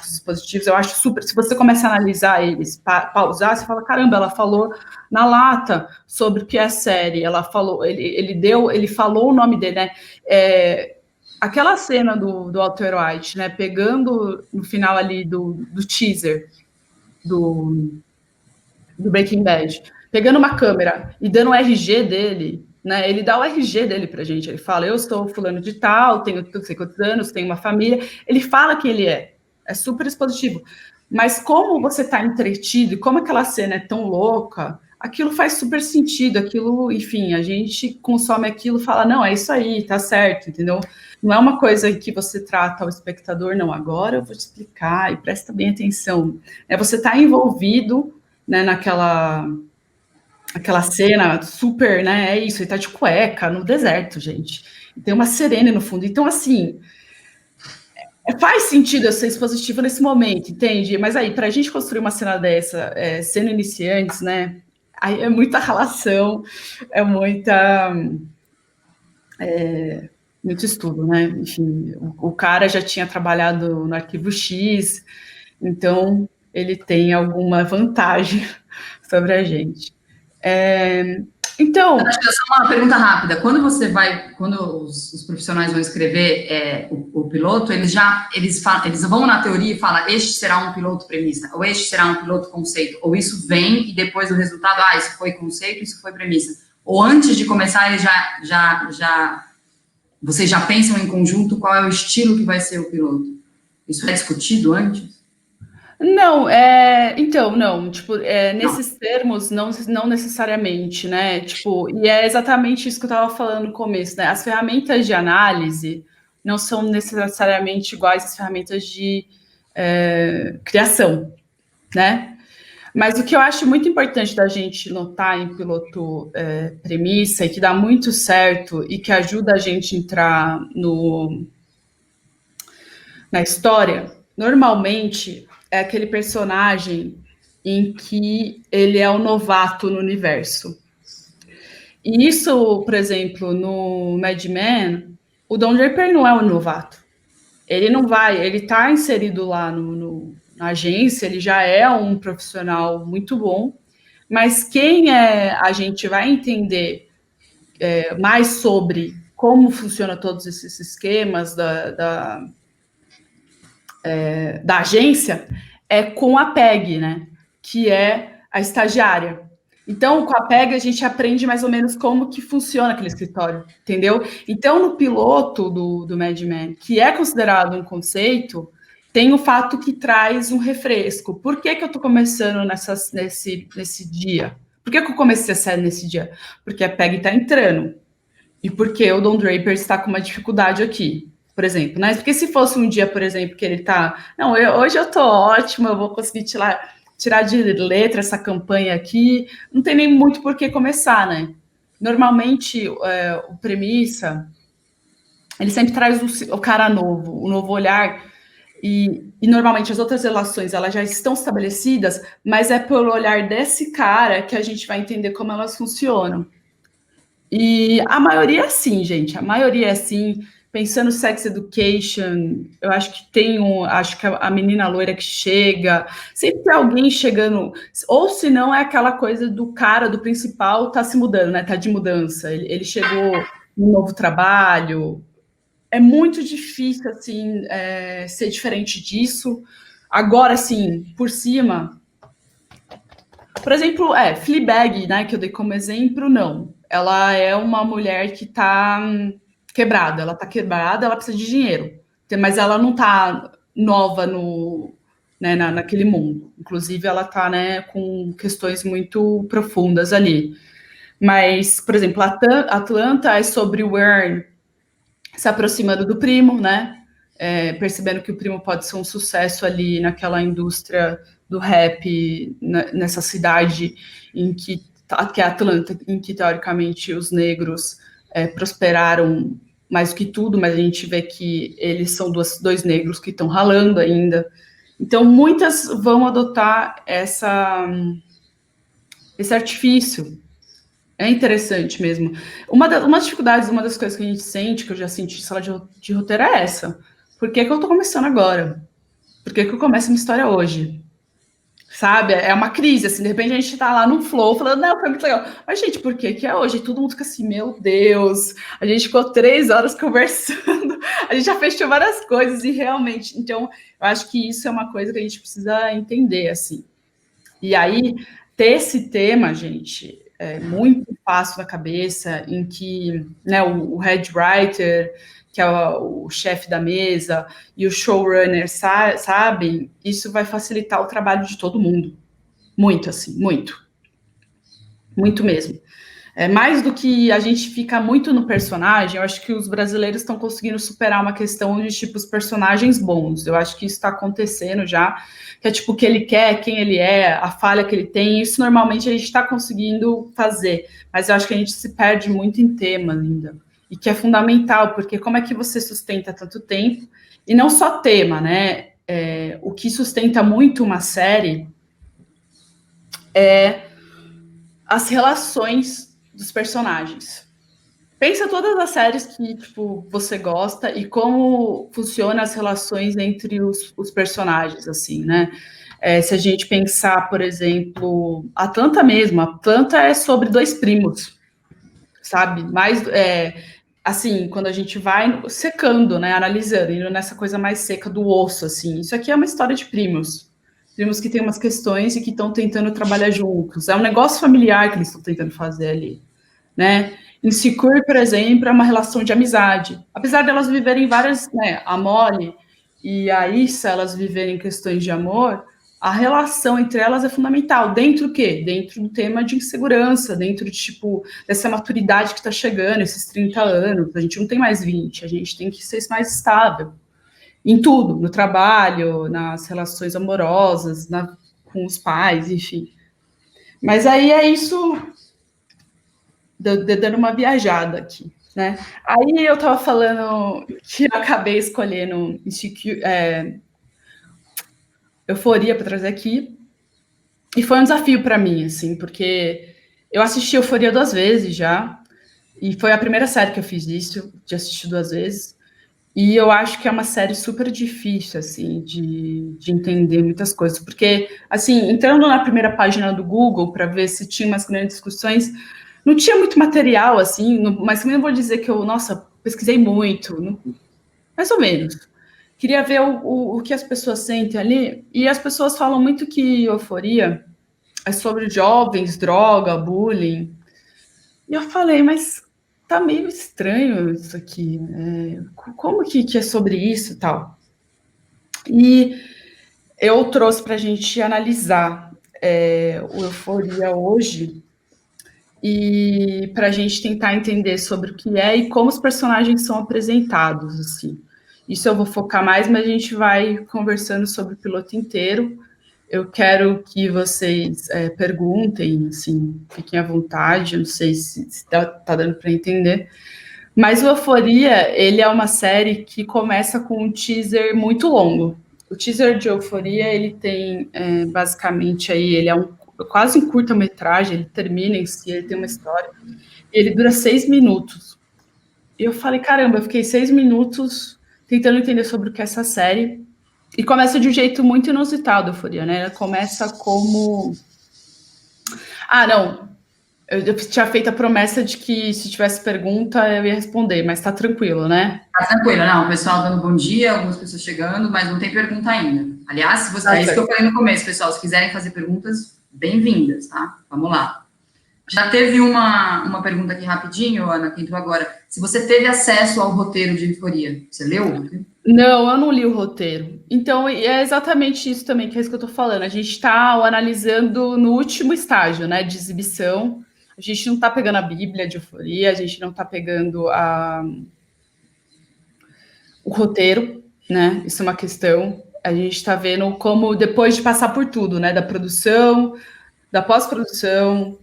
e expositivos. Eu acho super. Se você começa a analisar eles, pausar, você fala, caramba, ela falou na lata sobre o que é a série. Ela falou, ele falou o nome dele, né? Aquela cena do Walter White, né? Pegando no final ali do teaser do Breaking Bad, pegando uma câmera e dando o RG dele, né? Ele dá o RG dele pra gente. Ele fala, eu sou fulano de tal, tenho não sei quantos anos, tenho uma família. Ele fala que ele é super expositivo. Mas como você tá entretido e como aquela cena é tão louca, aquilo faz super sentido. Aquilo, enfim, a gente consome aquilo e fala, não, é isso aí, tá certo, entendeu? Não é uma coisa que você trata ao espectador, não, agora eu vou te explicar e presta bem atenção. Você tá envolvido, né, naquela cena super, né, é isso, ele tá de cueca no deserto, gente, e tem uma sirene no fundo, então, assim, faz sentido eu ser expositivo nesse momento, entende? Mas aí, pra gente construir uma cena dessa, sendo iniciantes, né, aí é muita relação, é muito estudo, né, enfim, o cara já tinha trabalhado no Arquivo X, então ele tem alguma vantagem sobre a gente. Então, só uma pergunta rápida. Quando os profissionais vão escrever o piloto, eles vão na teoria e falam, este será um piloto premissa, ou este será um piloto conceito, ou isso vem e depois do resultado, isso foi conceito, isso foi premissa. Ou antes de começar, eles vocês já pensam em conjunto qual é o estilo que vai ser o piloto? Isso é discutido antes? Não, então, não, tipo, nesses termos, não necessariamente, né, tipo, e é exatamente isso que eu estava falando no começo, né, as ferramentas de análise não são necessariamente iguais às ferramentas de criação, né, mas o que eu acho muito importante da gente notar em piloto premissa, e que dá muito certo, e que ajuda a gente a entrar na história, normalmente é aquele personagem em que ele é o novato no universo. E isso, por exemplo, no Mad Men, o Don Draper não é um novato. Ele não vai, ele está inserido lá na agência, ele já é um profissional muito bom, Mas a gente vai entender mais sobre como funciona todos esses esquemas da agência com a PEG, né? Que é a estagiária. Então, com a PEG, a gente aprende mais ou menos como que funciona aquele escritório, entendeu? Então, no piloto do Mad Men, que é considerado um conceito, tem o fato que traz um refresco. Por que eu estou começando nesse dia? Por que eu comecei a série nesse dia? Porque a PEG está entrando. E porque o Don Draper está com uma dificuldade aqui, por exemplo, né? Porque se fosse um dia, por exemplo, que ele está... Não, hoje eu estou ótimo, eu vou conseguir tirar de letra essa campanha aqui, não tem nem muito por que começar, né? Normalmente, o premissa, ele sempre traz o cara novo, o novo olhar, e normalmente as outras relações, elas já estão estabelecidas, mas é pelo olhar desse cara que a gente vai entender como elas funcionam. E a maioria é assim, gente, a maioria é assim. Pensando Sex Education, eu acho que acho que a menina loira que chega, sempre tem alguém chegando, ou se não é aquela coisa do cara, do principal, tá se mudando, né? Tá de mudança, ele chegou num novo trabalho. É muito difícil, assim, ser diferente disso. Agora, assim, por cima, por exemplo, Fleabag, né, que eu dei como exemplo, não. Ela é uma mulher que tá quebrada, ela precisa de dinheiro, mas ela não tá nova naquele mundo. Inclusive, ela tá, né, com questões muito profundas ali. Mas, por exemplo, Atlanta é sobre o Earn se aproximando do primo, né? Percebendo que o primo pode ser um sucesso ali naquela indústria do rap, nessa cidade que é Atlanta, em que, teoricamente, os negros prosperaram mais do que tudo, mas a gente vê que eles são dois negros que estão ralando ainda. Então, muitas vão adotar esse artifício. É interessante mesmo. Uma das dificuldades, uma das coisas que a gente sente, que eu já senti em sala de roteiro, é essa. Por que eu estou começando agora? Por que eu começo a minha história hoje? Sabe? É uma crise, assim, de repente a gente tá lá no flow, falando, não, foi muito legal. Mas, gente, por que é hoje? Todo mundo fica assim, meu Deus, a gente ficou 3 horas conversando, a gente já fechou várias coisas, e realmente, então, eu acho que isso é uma coisa que a gente precisa entender, assim. E aí, ter esse tema, gente, é muito fácil na cabeça, em que, né, o head writer, que é o chefe da mesa, e o showrunner sabem, isso vai facilitar o trabalho de todo mundo. Muito, assim, muito. Muito mesmo. Mais do que a gente fica muito no personagem, eu acho que os brasileiros estão conseguindo superar uma questão de, tipo, os personagens bons. Eu acho que isso está acontecendo já, que é, tipo, o que ele quer, quem ele é, a falha que ele tem. Isso, normalmente, a gente está conseguindo fazer. Mas eu acho que a gente se perde muito em tema ainda. E que é fundamental, porque como é que você sustenta tanto tempo? E não só tema, né? O que sustenta muito uma série é as relações dos personagens. Pensa todas as séries que, tipo, você gosta e como funcionam as relações entre os personagens, assim, né? Se a gente pensar, por exemplo, Atlanta mesmo, Atlanta é sobre 2 primos, sabe? Mais, assim, quando a gente vai secando, né, analisando, indo nessa coisa mais seca do osso, assim, isso aqui é uma história de primos que têm umas questões e que estão tentando trabalhar juntos, é um negócio familiar que eles estão tentando fazer ali, né? Insecure, por exemplo, é uma relação de amizade, apesar delas viverem várias, né, a Molly e a Issa, elas viverem questões de amor, a relação entre elas é fundamental. Dentro do quê? Dentro do tema de insegurança, dentro de, tipo, dessa maturidade que está chegando, esses 30 anos. A gente não tem mais 20, a gente tem que ser mais estável. Em tudo, no trabalho, nas relações amorosas, com os pais, enfim. Mas aí é isso, dando uma viajada aqui, né? Aí eu estava falando que eu acabei escolhendo Euforia para trazer aqui, e foi um desafio para mim, assim, porque eu assisti Euforia 2 vezes já, e foi a primeira série que eu fiz isso, de assistir 2 vezes, E eu acho que é uma série super difícil, assim, de entender muitas coisas, porque, assim, entrando na primeira página do Google para ver se tinha umas grandes discussões, não tinha muito material, assim, mas também não vou dizer que eu, nossa, pesquisei muito, mais ou menos. Queria ver o que as pessoas sentem ali, e as pessoas falam muito que Euforia é sobre jovens, droga, bullying. E eu falei, mas tá meio estranho isso aqui. Como que é sobre isso e tal? E eu trouxe para a gente analisar o Euforia hoje e para a gente tentar entender sobre o que é e como os personagens são apresentados, assim. Isso eu vou focar mais, mas a gente vai conversando sobre o piloto inteiro. Eu quero que vocês perguntem, assim, fiquem à vontade, eu não sei se tá dando para entender. Mas o Euforia, ele é uma série que começa com um teaser muito longo. O teaser de Euforia, ele tem, basicamente, aí, ele é quase um curta-metragem, ele termina em si, ele tem uma história, e ele dura 6 minutos. E eu falei, caramba, eu fiquei 6 minutos tentando entender sobre o que é essa série, e começa de um jeito muito inusitado, Euforia, né? Ela começa como... Ah, não, eu tinha feito a promessa de que se tivesse pergunta eu ia responder, mas tá tranquilo, né? Tá tranquilo, não, o pessoal dando bom dia, algumas pessoas chegando, mas não tem pergunta ainda. Aliás, se você, Tá é isso que eu certo. falei no começo, pessoal, se quiserem fazer perguntas, bem-vindas, tá? Vamos lá. Já teve uma pergunta aqui rapidinho, Ana, que entrou agora. Se você teve acesso ao roteiro de Euforia, você leu? Não, eu não li o roteiro. Então, é exatamente isso também que é isso que eu tô falando. A gente está analisando no último estágio, né, de exibição. A gente não está pegando a Bíblia de Euforia, a gente não está pegando o roteiro, né? Isso é uma questão. A gente está vendo como, depois de passar por tudo, né, da produção, da pós-produção,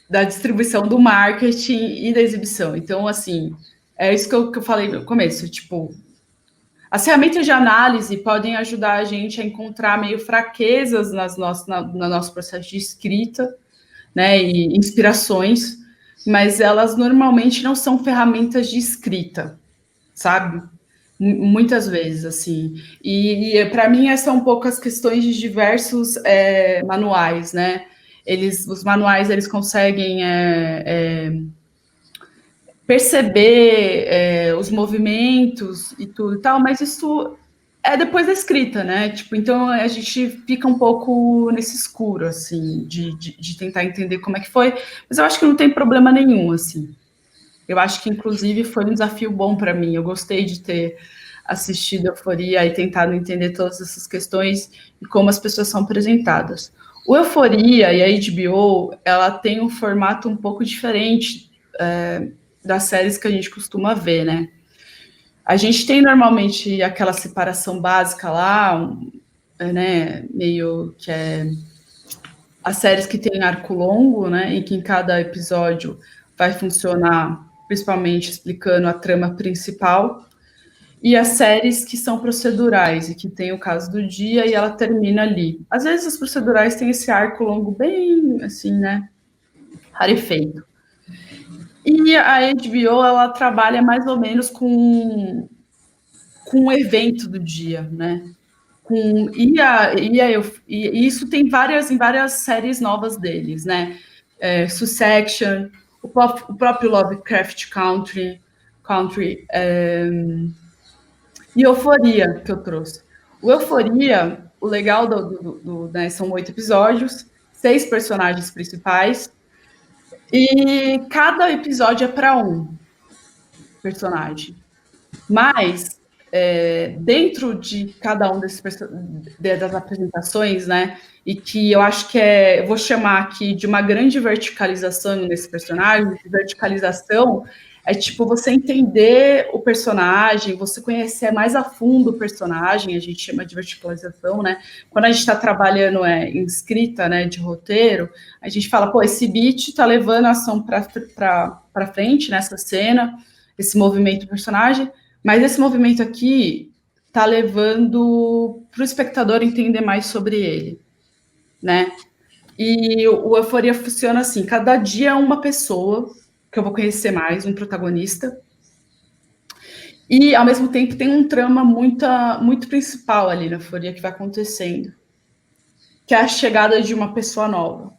da distribuição, do marketing e da exibição. Então, assim, é isso que eu falei no começo, tipo, as ferramentas de análise podem ajudar a gente a encontrar meio fraquezas no nosso processo de escrita, né, e inspirações, mas elas normalmente não são ferramentas de escrita, sabe? Muitas vezes, assim. E para mim, essas são um pouco as questões de diversos manuais, né? Os manuais, eles conseguem perceber os movimentos e tudo e tal, mas isso é depois da escrita, né? Tipo, então a gente fica um pouco nesse escuro, assim, de tentar entender como é que foi, mas eu acho que não tem problema nenhum, assim. Eu acho que, inclusive, foi um desafio bom para mim. Eu gostei de ter assistido Euforia e tentado entender todas essas questões e como as pessoas são apresentadas. O Euforia e a HBO, ela tem um formato um pouco diferente das séries que a gente costuma ver, né? A gente tem normalmente aquela separação básica lá, né, meio que é as séries que têm arco longo, né, em que em cada episódio vai funcionar principalmente explicando a trama principal, e as séries que são procedurais e que tem o caso do dia e ela termina ali. Às vezes as procedurais têm esse arco longo bem assim, né, rarefeito. E a HBO, ela trabalha mais ou menos com o evento do dia, né? E isso tem em várias séries novas deles, né? Succession, o próprio Lovecraft Country e Euforia, que eu trouxe. O Euforia, o legal né, são 8 episódios, 6 personagens principais, e cada episódio é para um personagem. Mas, dentro de cada um das apresentações, né, e que eu acho que eu vou chamar aqui de uma grande verticalização nesse personagem, verticalização é tipo você entender o personagem, você conhecer mais a fundo o personagem, a gente chama de verticalização, né? Quando a gente está trabalhando em escrita, né, de roteiro, a gente fala, pô, esse beat está levando a ação para frente nessa cena, esse movimento do personagem, mas esse movimento aqui está levando para o espectador entender mais sobre ele, né? E o Euforia funciona assim, cada dia é uma pessoa que eu vou conhecer mais, um protagonista, E, ao mesmo tempo, tem um trama muito principal ali na euforia que vai acontecendo, que é a chegada de uma pessoa nova.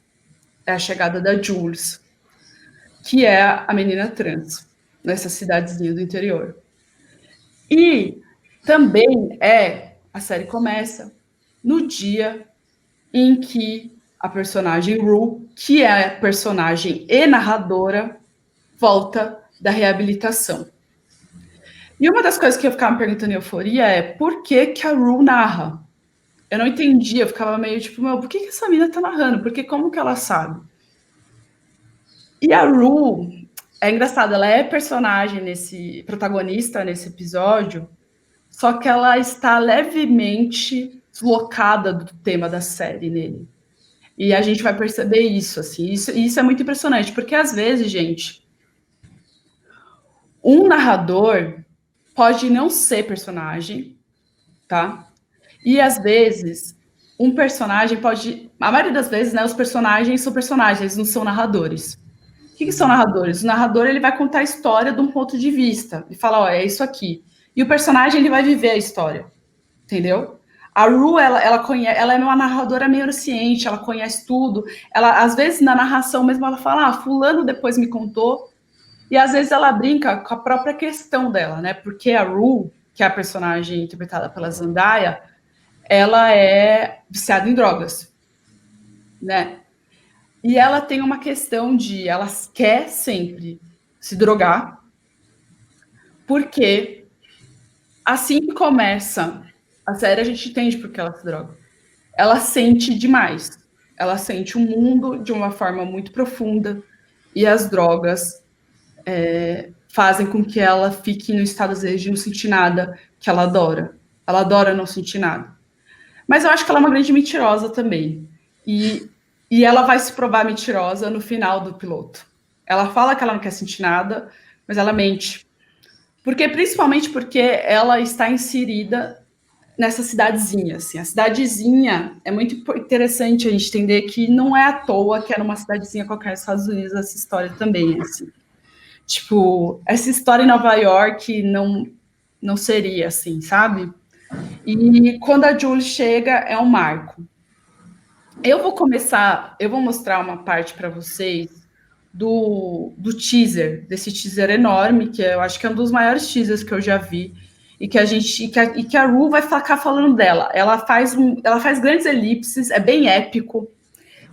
É a chegada da Jules, que é a menina trans, nessa cidadezinha do interior. E também a série começa no dia em que a personagem Rue, que é a personagem e narradora, volta da reabilitação. E uma das coisas que eu ficava me perguntando em Euforia é por que a Rue narra? Eu não entendia, eu ficava meio tipo, por que essa mina tá narrando? Porque como que ela sabe? E a Rue, é engraçado, ela é personagem protagonista nesse episódio, só que ela está levemente deslocada do tema da série nele. E a gente vai perceber isso, assim, isso é muito impressionante, porque às vezes, gente, um narrador pode não ser personagem, tá? E às vezes, um personagem pode... A maioria das vezes, né, os personagens são personagens, eles não são narradores. O que são narradores? O narrador, ele vai contar a história de um ponto de vista, e falar, ó, é isso aqui. E o personagem, ele vai viver a história, entendeu? A Rue, ela é uma narradora meio onisciente, ela conhece tudo. Ela, às vezes, na narração mesmo, ela fala, fulano depois me contou. E às vezes ela brinca com a própria questão dela, né? Porque a Rue, que é a personagem interpretada pela Zendaya, ela é viciada em drogas, né? E ela tem uma questão ela quer sempre se drogar, porque assim que começa a série, a gente entende por que ela se droga. Ela sente demais. Ela sente o mundo de uma forma muito profunda, e as drogas fazem com que ela fique no estado, às vezes, de não sentir nada que ela adora. Ela adora não sentir nada. Mas eu acho que ela é uma grande mentirosa também. E ela vai se provar mentirosa no final do piloto. Ela fala que ela não quer sentir nada, mas ela mente. Principalmente porque ela está inserida nessa cidadezinha. Assim. A cidadezinha é muito interessante a gente entender que não é à toa que é numa cidadezinha qualquer nos Estados Unidos essa história também. Assim. Tipo, essa história em Nova York não seria assim, sabe? E quando a Julie chega, é um marco. Eu vou mostrar uma parte para vocês do teaser, desse teaser enorme, que eu acho que é um dos maiores teasers que eu já vi, e que a Rue vai ficar falando dela. Ela faz grandes elipses, é bem épico.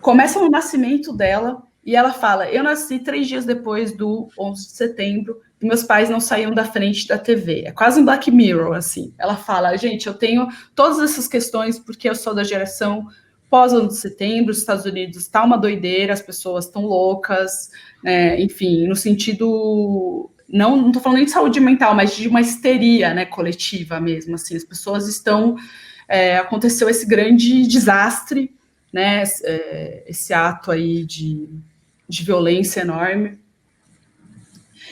Começa no nascimento dela, e ela fala, eu nasci 3 dias depois do 11 de setembro, e meus pais não saíam da frente da TV. É quase um Black Mirror, assim. Ela fala, gente, eu tenho todas essas questões porque eu sou da geração pós-11 de setembro, os Estados Unidos está uma doideira, as pessoas estão loucas, enfim, no sentido... Não estou falando nem de saúde mental, mas de uma histeria, né, coletiva mesmo, assim. As pessoas estão... aconteceu esse grande desastre, né, esse ato aí de violência enorme.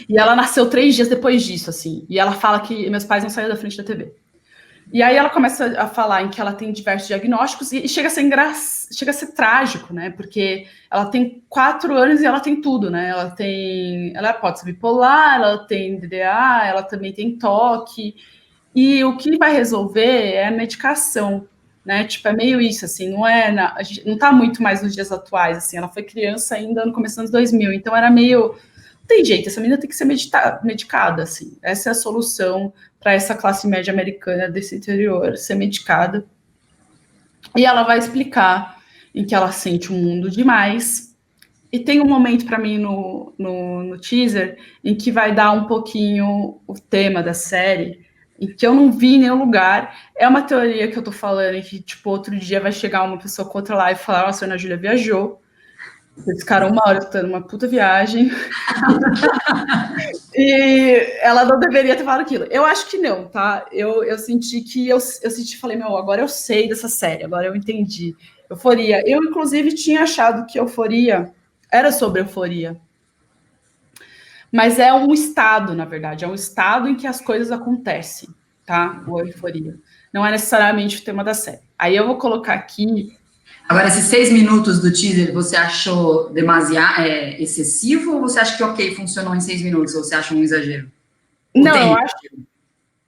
E ela nasceu 3 dias depois disso, assim. E ela fala que meus pais não saíram da frente da TV. E aí ela começa a falar em que ela tem diversos diagnósticos e chega a ser trágico, né? Porque ela tem 4 anos e ela tem tudo, né? Ela pode ser bipolar, ela tem DDA, ela também tem toque. E o que vai resolver é a medicação, né? Tipo, é meio isso, assim, a gente não tá muito mais nos dias atuais, assim. Ela foi criança ainda no começo dos anos 2000, então era meio... Não tem jeito, essa menina tem que ser medicada, assim. Essa é a solução para essa classe média americana desse interior, ser medicada. E ela vai explicar em que ela sente o mundo demais. E tem um momento para mim no teaser em que vai dar um pouquinho o tema da série, em que eu não vi em nenhum lugar. É uma teoria que eu tô falando, em que, tipo, outro dia vai chegar uma pessoa com outra live e falar, nossa, a Ana Júlia viajou. Eles ficaram 1 hora tendo uma puta viagem. E ela não deveria ter falado aquilo. Eu acho que não, tá? Eu senti que... Eu falei, agora eu sei dessa série, agora eu entendi. Euforia. Eu, inclusive, tinha achado que Euforia era sobre euforia. Mas é um estado, na verdade. É um estado em que as coisas acontecem, tá? Ou euforia. Não é necessariamente o tema da série. Aí eu vou colocar aqui... Agora, esses 6 minutos do teaser, você achou demasiado excessivo ou você acha que ok, funcionou em 6 minutos? Ou você acha um exagero? Não,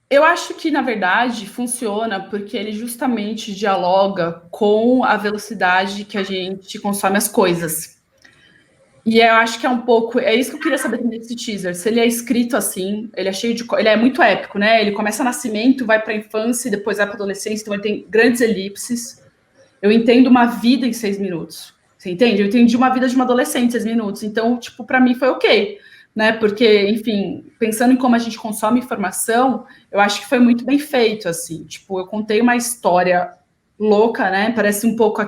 Eu acho que, na verdade, funciona porque ele justamente dialoga com a velocidade que a gente consome as coisas. E eu acho que é um pouco... É isso que eu queria saber desse teaser. Se ele é escrito assim, ele é cheio de... Ele é muito épico, né? Ele começa no nascimento, vai para a infância, depois vai para a adolescência, então ele tem grandes elipses. Eu entendo uma vida em 6 minutos. Você entende? Eu entendi uma vida de uma adolescente em 6 minutos. Então, tipo, para mim foi ok. Né? Porque, enfim, pensando em como a gente consome informação, eu acho que foi muito bem feito, assim. Tipo, eu contei uma história louca, né? Parece um pouco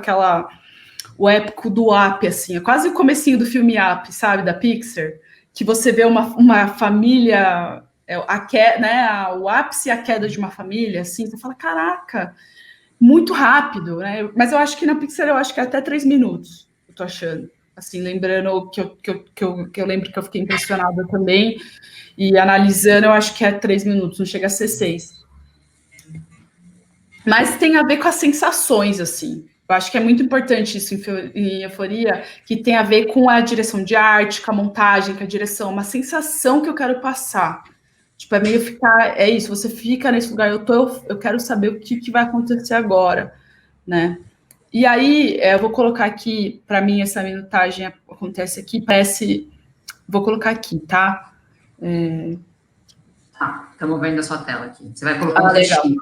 o épico do Up, assim. É quase o comecinho do filme Up, sabe? Da Pixar. Que você vê uma família... né? O ápice e a queda de uma família, assim. Você fala, caraca... Muito rápido, né? Mas eu acho que na Pixar, eu acho que é até 3 minutos, eu tô achando. Assim, lembrando que eu lembro que eu fiquei impressionada também, e analisando, eu acho que é 3 minutos, não chega a ser 6. Mas tem a ver com as sensações, assim. Eu acho que é muito importante isso em Euforia, que tem a ver com a direção de arte, com a montagem, com a direção, uma sensação que eu quero passar. Tipo, é meio ficar... É isso, você fica nesse lugar, eu quero saber o que vai acontecer agora, né? E aí, eu vou colocar aqui, para mim, essa minutagem acontece aqui, parece... Vou colocar aqui, tá? Tá, estamos vendo a sua tela aqui. Você vai colocar um trechinho.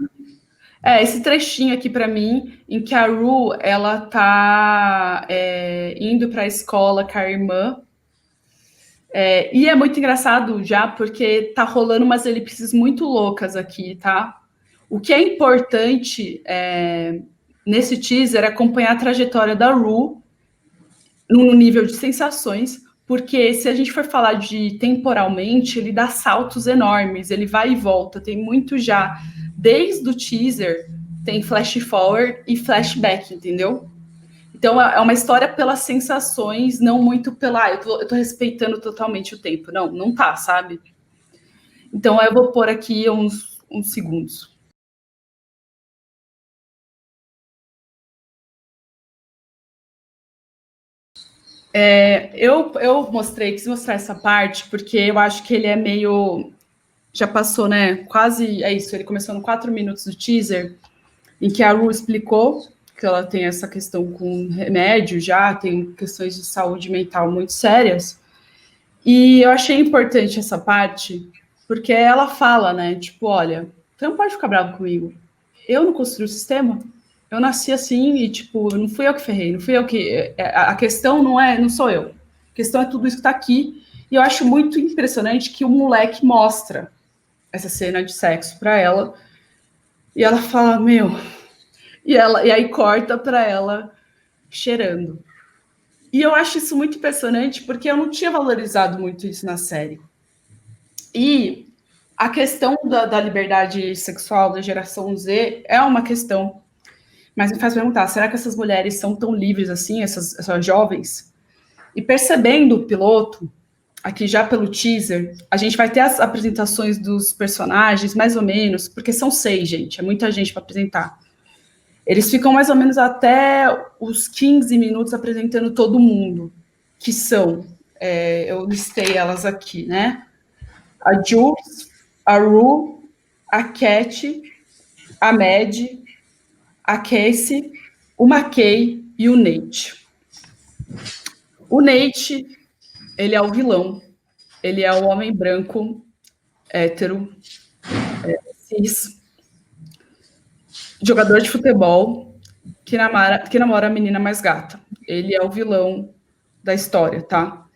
Esse trechinho aqui para mim, em que a Ru, ela tá indo para a escola com a irmã, e é muito engraçado já, porque tá rolando umas elipses muito loucas aqui, tá? O que é importante nesse teaser é acompanhar a trajetória da Ru no nível de sensações, porque se a gente for falar de temporalmente, ele dá saltos enormes, ele vai e volta, tem muito já. Desde o teaser, tem flash forward e flashback, entendeu? Então, é uma história pelas sensações, não muito pela... eu tô respeitando totalmente o tempo. Não, não tá, sabe? Então, eu vou pôr aqui uns segundos. Eu quis mostrar essa parte, porque eu acho que ele é meio... Já passou, né? Quase, é isso, ele começou no 4 minutos do teaser, em que a Ru explicou que ela tem essa questão com remédio já, tem questões de saúde mental muito sérias. E eu achei importante essa parte, porque ela fala, né? Tipo, olha, você não pode ficar bravo comigo. Eu não construí o sistema. Eu nasci assim e, tipo, não fui eu que ferrei, não fui eu que... A questão não sou eu. A questão é tudo isso que tá aqui. E eu acho muito impressionante que o moleque mostra essa cena de sexo para ela. E ela fala, meu... E aí corta para ela cheirando. E eu acho isso muito impressionante, porque eu não tinha valorizado muito isso na série. E a questão da liberdade sexual da geração Z é uma questão. Mas me faz perguntar, será que essas mulheres são tão livres assim, essas jovens? E percebendo o piloto, aqui já pelo teaser, a gente vai ter as apresentações dos personagens, mais ou menos, porque são 6, gente, é muita gente para apresentar. Eles ficam mais ou menos até os 15 minutos apresentando todo mundo, que são, eu listei elas aqui, né? A Jules, a Ru, a Cat, a Mad, a Casey, o McKay e o Nate. O Nate, ele é o vilão. Ele é o homem branco, hétero, cis, jogador de futebol, que namora a menina mais gata. Ele é o vilão da história, tá?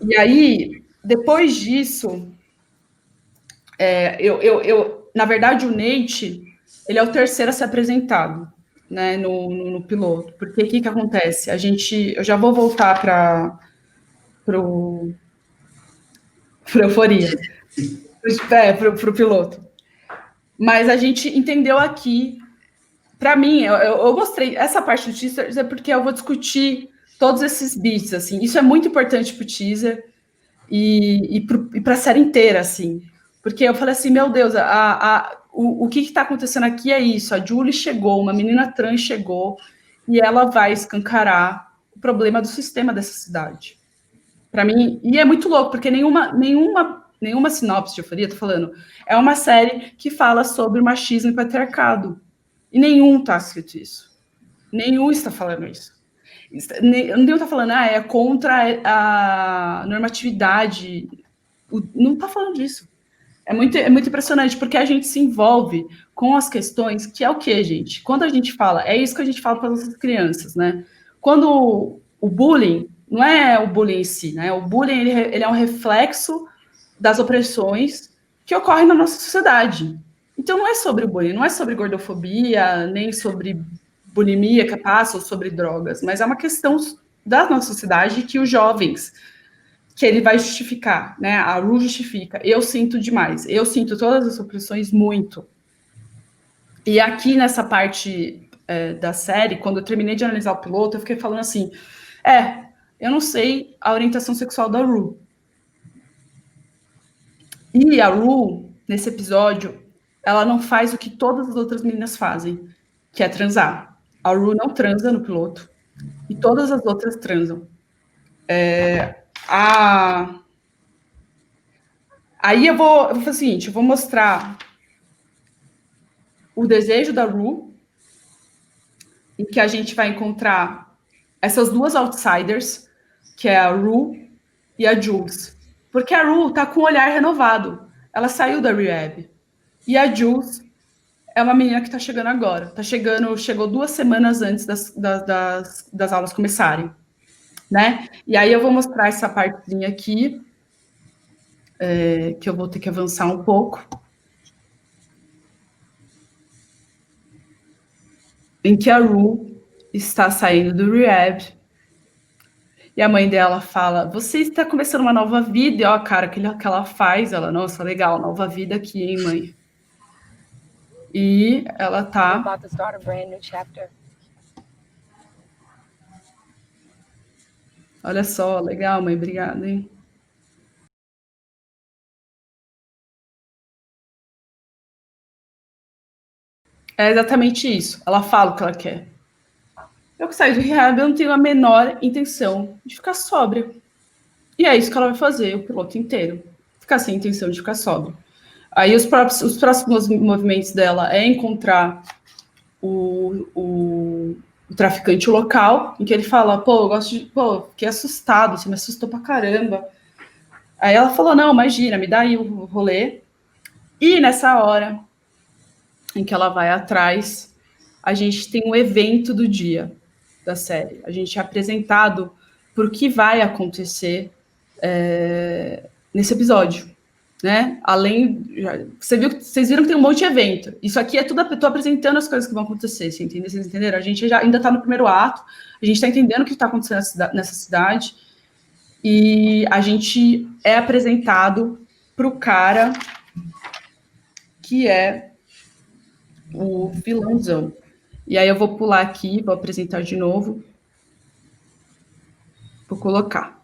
E aí, depois disso, na verdade, o Nate, ele é o terceiro a ser apresentado, né, no piloto. Porque o que acontece? Eu já vou voltar para Euforia, para o piloto. Mas a gente entendeu aqui, para mim, eu mostrei essa parte do teaser porque eu vou discutir todos esses bits, assim. Isso é muito importante para o teaser e para a série inteira, assim. Porque eu falei assim, meu Deus, o que está acontecendo aqui é isso. A Julie chegou, uma menina trans chegou, e ela vai escancarar o problema do sistema dessa cidade. Para mim, e é muito louco, porque nenhuma nenhuma sinopse de Euforia, tô falando, é uma série que fala sobre machismo e patriarcado. E nenhum tá escrito isso. Nenhum está falando isso. Nenhum está falando, é contra a normatividade. Não está falando disso. É muito impressionante, porque a gente se envolve com as questões, que é o quê, gente? Quando a gente fala, é isso que a gente fala para as nossas crianças, né? Quando o bullying, não é o bullying em si, né? O bullying, ele é um reflexo das opressões que ocorrem na nossa sociedade. Então, não é sobre o bullying, não é sobre gordofobia, nem sobre bulimia que passa, ou sobre drogas, mas é uma questão da nossa sociedade que os jovens, que ele vai justificar, né? A Ru justifica. Eu sinto demais. Eu sinto todas as opressões muito. E aqui nessa parte da série, quando eu terminei de analisar o piloto, eu fiquei falando assim, eu não sei a orientação sexual da Ru. E a Ru, nesse episódio, ela não faz o que todas as outras meninas fazem, que é transar. A Ru não transa no piloto. E todas as outras transam. Aí eu vou fazer o seguinte, eu vou mostrar o desejo da Ru, em que a gente vai encontrar essas duas outsiders, que é a Ru e a Jules. Porque a Ru tá com o olhar renovado. Ela saiu da rehab. E a Jules é uma menina que tá chegando agora. Chegou 2 semanas antes das aulas começarem. Né? E aí eu vou mostrar essa partezinha aqui, que eu vou ter que avançar um pouco, em que a Ru está saindo do rehab, e a mãe dela fala, você está começando uma nova vida, e ó, cara, que ela faz, ela, nossa, legal, nova vida aqui, hein, mãe? E ela tá... Olha só, legal, mãe, obrigada, hein? É exatamente isso. Ela fala o que ela quer. Eu que saio do rehab, eu não tenho a menor intenção de ficar sóbria. E é isso que ela vai fazer o piloto inteiro. Ficar sem intenção de ficar sóbria. Aí os próximos movimentos dela é encontrar o traficante local, em que ele fala, fiquei assustado, você me assustou pra caramba. Aí ela falou, não, imagina, me dá aí o rolê. E nessa hora em que ela vai atrás, a gente tem um evento do dia da série. A gente é apresentado por que vai acontecer nesse episódio, né? Além, vocês viram que tem um monte de evento. Isso aqui é tudo, eu tô apresentando as coisas que vão acontecer, vocês entenderam? A gente ainda está no primeiro ato, a gente está entendendo o que está acontecendo nessa cidade, e a gente é apresentado para o cara que é o vilãozão. E aí eu vou pular aqui, vou apresentar de novo. Vou colocar.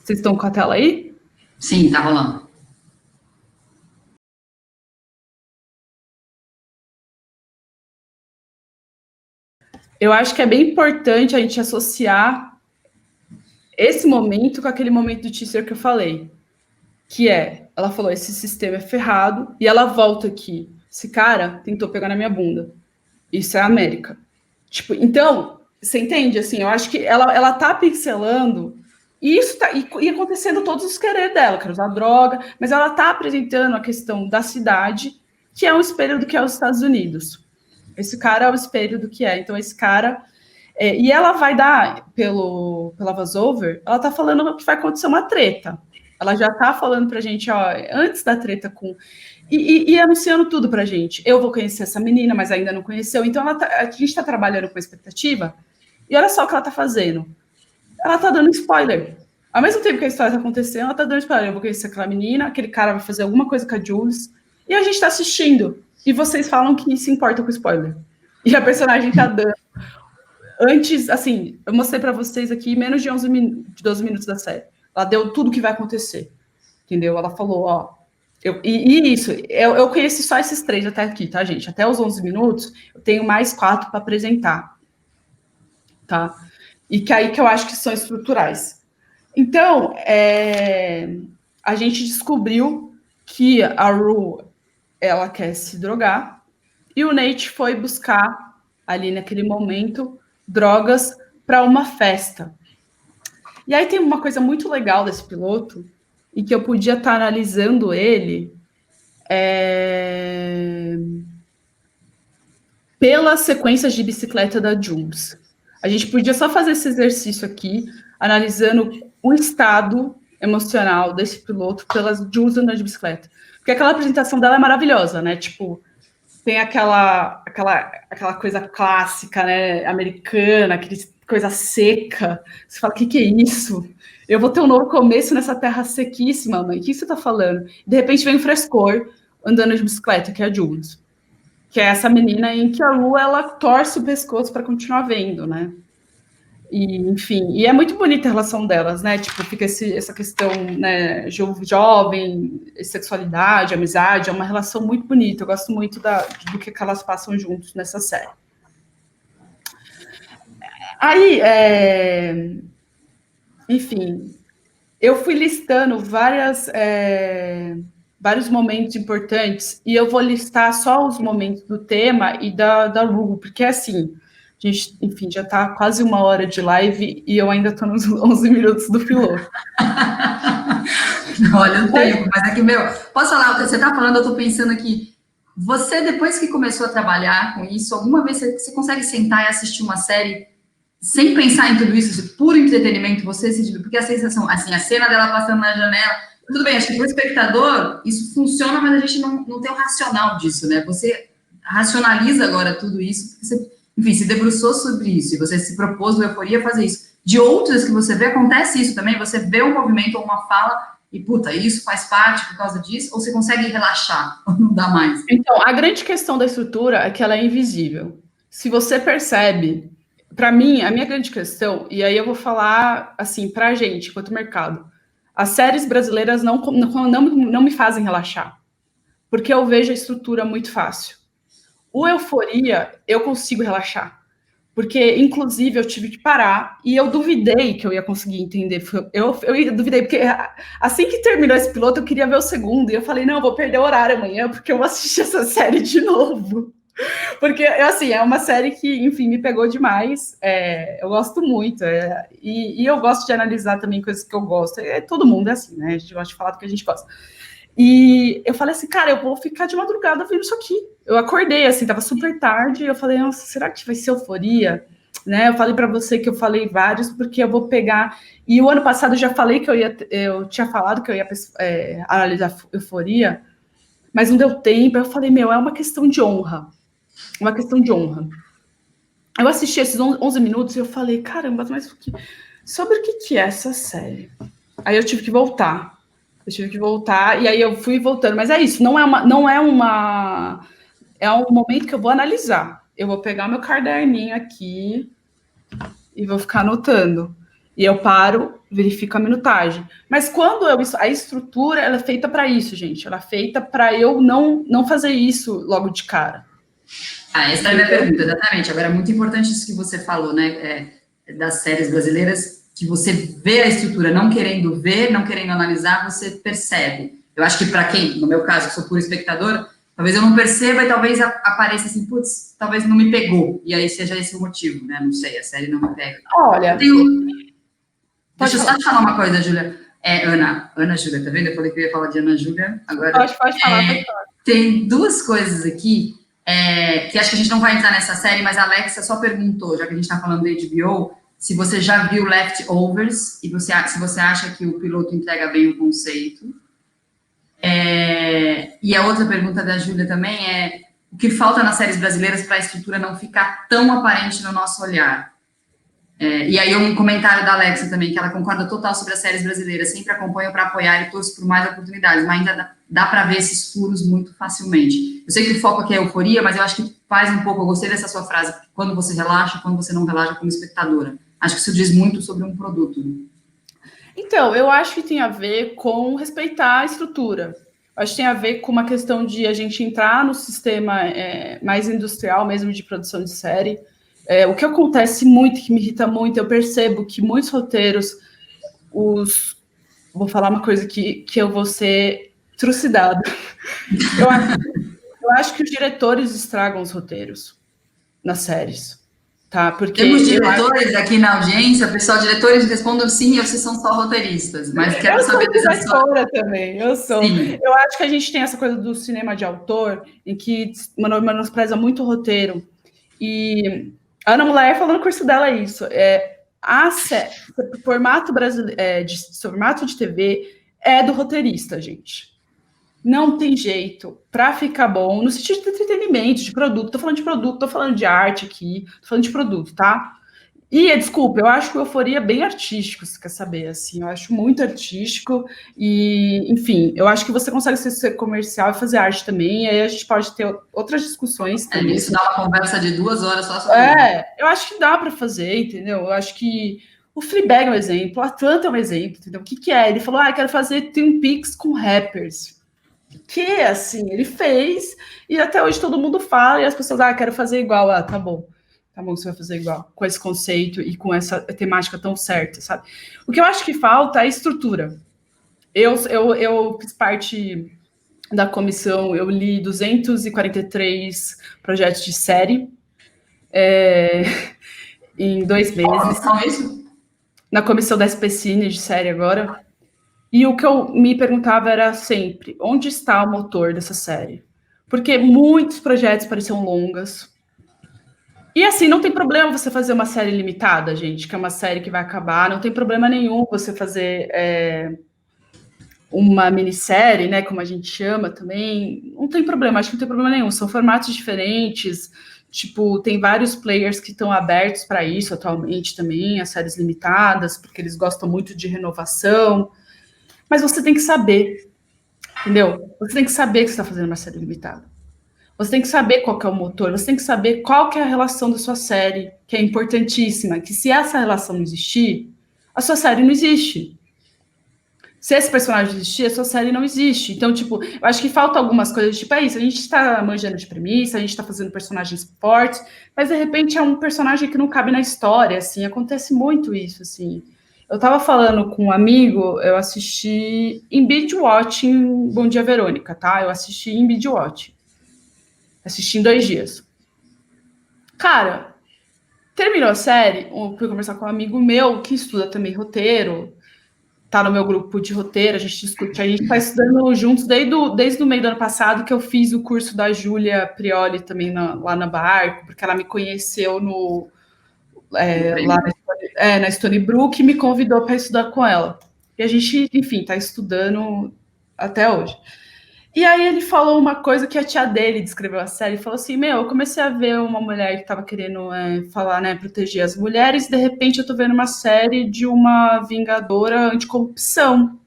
Vocês estão com a tela aí? Sim, tá rolando. Eu acho que é bem importante a gente associar esse momento com aquele momento do teaser que eu falei. Que ela falou, esse sistema é ferrado, e ela volta aqui. Esse cara tentou pegar na minha bunda. Isso é a América. Tipo, então, você entende? Assim, eu acho que ela tá pincelando, e isso tá e acontecendo todos os querer dela, quer usar droga, mas ela tá apresentando a questão da cidade, que é um espelho do que é os Estados Unidos. Esse cara é o espelho do que é. Então, esse cara... e ela vai dar, pela voice-over, ela tá falando que vai acontecer uma treta. Ela já tá falando pra gente, ó, antes da treta com... E anunciando tudo pra gente. Eu vou conhecer essa menina, mas ainda não conheceu. Então, a gente tá trabalhando com expectativa. E olha só o que ela tá fazendo. Ela tá dando spoiler. Ao mesmo tempo que a história tá acontecendo, ela tá dando spoiler. Eu vou conhecer aquela menina, aquele cara vai fazer alguma coisa com a Jules. E a gente tá assistindo. E vocês falam que se importa com spoiler. E a personagem tá dando... Antes, assim, eu mostrei pra vocês aqui menos de 12 minutos da série. Ela deu tudo o que vai acontecer. Entendeu? Ela falou, ó... Eu conheci só esses 3 até aqui, tá, gente? Até os 11 minutos, eu tenho mais 4 para apresentar, tá? E que aí que eu acho que são estruturais. Então, a gente descobriu que a Rue, ela quer se drogar, e o Nate foi buscar, ali naquele momento, drogas para uma festa. E aí tem uma coisa muito legal desse piloto, e que eu podia estar analisando ele pelas sequências de bicicleta da Jules. A gente podia só fazer esse exercício aqui, analisando o estado emocional desse piloto pelas Jules andando de bicicleta. Porque aquela apresentação dela é maravilhosa, né? Tipo, tem aquela coisa clássica, né? Americana, aquela coisa seca. Você fala, o que é isso? Eu vou ter um novo começo nessa terra sequíssima, mãe. O que você tá falando? De repente vem um frescor andando de bicicleta, que é a Jules. Que é essa menina em que a Rue, ela torce o pescoço para continuar vendo, né? E, enfim, e é muito bonita a relação delas, né? Tipo, fica essa questão, né, jovem, sexualidade, amizade, é uma relação muito bonita. Eu gosto muito do que elas passam juntos nessa série. Aí, enfim, eu fui listando vários momentos importantes, e eu vou listar só os momentos do tema e da Rue, porque assim, a gente, enfim, já está quase 1 hora de live e eu ainda estou nos 11 minutos do piloto. Olha o tempo, mas é que, posso falar, o que você está falando, eu estou pensando aqui, você, depois que começou a trabalhar com isso, alguma vez você consegue sentar e assistir uma série sem pensar em tudo isso, puro entretenimento, porque a sensação, assim, a cena dela passando na janela, tudo bem, acho que para o espectador isso funciona, mas a gente não tem o racional disso, né? Você racionaliza agora tudo isso, porque você, enfim, se debruçou sobre isso, e você se propôs, o Euforia, fazer isso. De outras que você vê, acontece isso também, você vê um movimento ou uma fala, e puta, isso faz parte por causa disso, ou você consegue relaxar, ou não dá mais? Então, a grande questão da estrutura é que ela é invisível. Se você percebe, para mim, a minha grande questão, e aí eu vou falar, assim, para a gente, enquanto mercado, as séries brasileiras não me fazem relaxar, porque eu vejo a estrutura muito fácil. O Euforia, eu consigo relaxar, porque, inclusive, eu tive que parar, e eu duvidei que eu ia conseguir entender. Eu duvidei, porque assim que terminou esse piloto, eu queria ver o segundo, e eu falei, não, eu vou perder o horário amanhã, porque eu vou assistir essa série de novo. Porque, assim, é uma série que, enfim, me pegou demais. Eu gosto muito. E eu gosto de analisar também coisas que eu gosto. Todo mundo é assim, né? A gente gosta de falar do que a gente gosta. E eu falei assim, cara, eu vou ficar de madrugada vendo isso aqui. Eu acordei, assim, tava super tarde. E eu falei, nossa, será que vai ser Euforia? Né? Eu falei para você que eu falei vários, porque eu vou pegar... E o ano passado eu já falei que eu tinha falado que eu ia analisar Euforia, mas não deu tempo. Eu falei, é uma questão de honra. Uma questão de honra. Eu assisti esses 11 minutos e eu falei, caramba, mas sobre o que é essa série? Aí eu tive que voltar. E aí eu fui voltando. Mas é isso, é um momento que eu vou analisar. Eu vou pegar meu caderninho aqui e vou ficar anotando. E eu paro, verifico a minutagem. Mas a estrutura, ela é feita para isso, gente. Ela é feita para eu não fazer isso logo de cara. Essa é a minha pergunta, exatamente. Agora, é muito importante isso que você falou, né, das séries brasileiras, que você vê a estrutura, não querendo ver, não querendo analisar, você percebe. Eu acho que para quem, no meu caso, que sou puro espectador, talvez eu não perceba e talvez apareça assim, putz, talvez não me pegou, e aí seja esse o motivo, né, não sei, a série não me pega. Olha... Deixa eu só te falar uma coisa, Júlia. Ana Júlia, tá vendo? Eu falei que eu ia falar de Ana Júlia, agora... Pode falar. Tem duas coisas aqui, que acho que a gente não vai entrar nessa série, mas a Alexa só perguntou, já que a gente está falando da HBO, se você já viu Leftovers e se você acha que o piloto entrega bem o conceito. E a outra pergunta da Júlia também é o que falta nas séries brasileiras para a estrutura não ficar tão aparente no nosso olhar. E aí um comentário da Alexa também, que ela concorda total sobre as séries brasileiras, sempre acompanho para apoiar e torço por mais oportunidades, mas ainda dá para ver esses furos muito facilmente. Eu sei que o foco aqui é euforia, mas eu acho que faz um pouco, eu gostei dessa sua frase, quando você relaxa, quando você não relaxa como espectadora. Acho que isso diz muito sobre um produto. Então, eu acho que tem a ver com respeitar a estrutura. Acho que tem a ver com uma questão de a gente entrar no sistema mais industrial mesmo de produção de série. O que acontece muito, que me irrita muito, eu percebo que muitos roteiros, os vou falar uma coisa que eu vou ser trucidada. Eu acho que os diretores estragam os roteiros nas séries, tá? Porque temos diretores aqui na audiência, pessoal, diretores respondam sim, ou vocês são só roteiristas, mas quero saber dessa diretora também, eu sou. Sim. Eu acho que a gente tem essa coisa do cinema de autor, em que menospreza muito o roteiro, e a Ana Mulher falou no curso dela isso, formato brasileiro, formato de TV é do roteirista, gente. Não tem jeito, para ficar bom, no sentido de entretenimento, de produto, tô falando de produto, tô falando de arte aqui, tô falando de produto, tá? E, desculpa, eu acho que o Euforia é bem artístico, se quer saber, assim, eu acho muito artístico e, enfim, eu acho que você consegue ser comercial e fazer arte também, e aí a gente pode ter outras discussões também. Isso dá uma conversa de 2 horas só sobre isso. Eu acho que dá para fazer, entendeu? Eu acho que o Fleabag é um exemplo, o Atlanta é um exemplo, entendeu? O que é? Ele falou, quero fazer Twin Peaks com rappers. Que, assim, ele fez, e até hoje todo mundo fala, e as pessoas, quero fazer igual, tá bom, você vai fazer igual, com esse conceito e com essa temática tão certa, sabe? O que eu acho que falta é a estrutura. Eu fiz parte da comissão, eu li 243 projetos de série em 2 meses. Qual comissão é isso? Na comissão da SPCine de série agora. E o que eu me perguntava era sempre, onde está o motor dessa série? Porque muitos projetos pareciam longas. E assim, não tem problema você fazer uma série limitada, gente, que é uma série que vai acabar, não tem problema nenhum você fazer uma minissérie, né, como a gente chama também, não tem problema, acho que não tem problema nenhum, são formatos diferentes, tipo, tem vários players que estão abertos para isso atualmente também, as séries limitadas, porque eles gostam muito de renovação. Mas você tem que saber, entendeu? Você tem que saber que você está fazendo uma série limitada. Você tem que saber qual que é o motor, você tem que saber qual que é a relação da sua série, que é importantíssima, que se essa relação não existir, a sua série não existe. Se esse personagem existir, a sua série não existe. Então, tipo, eu acho que falta algumas coisas, tipo, isso, a gente está manjando de premissa, a gente está fazendo personagens fortes, mas de repente é um personagem que não cabe na história, assim, acontece muito isso, assim. Eu tava falando com um amigo, eu assisti em binge watching Bom Dia Verônica, tá? Eu assisti em binge watching. Assisti em 2 dias. Cara, terminou a série, eu fui conversar com um amigo meu que estuda também roteiro, tá no meu grupo de roteiro, a gente discute, a gente tá estudando juntos desde o meio do ano passado, que eu fiz o curso da Júlia Prioli também lá na Barco, porque ela me conheceu lá na Stony Brook, me convidou para estudar com ela. E a gente, enfim, está estudando até hoje. E aí ele falou uma coisa que a tia dele descreveu a série, falou assim, eu comecei a ver uma mulher que estava querendo falar, né, proteger as mulheres, e de repente eu estou vendo uma série de uma vingadora anticorrupção.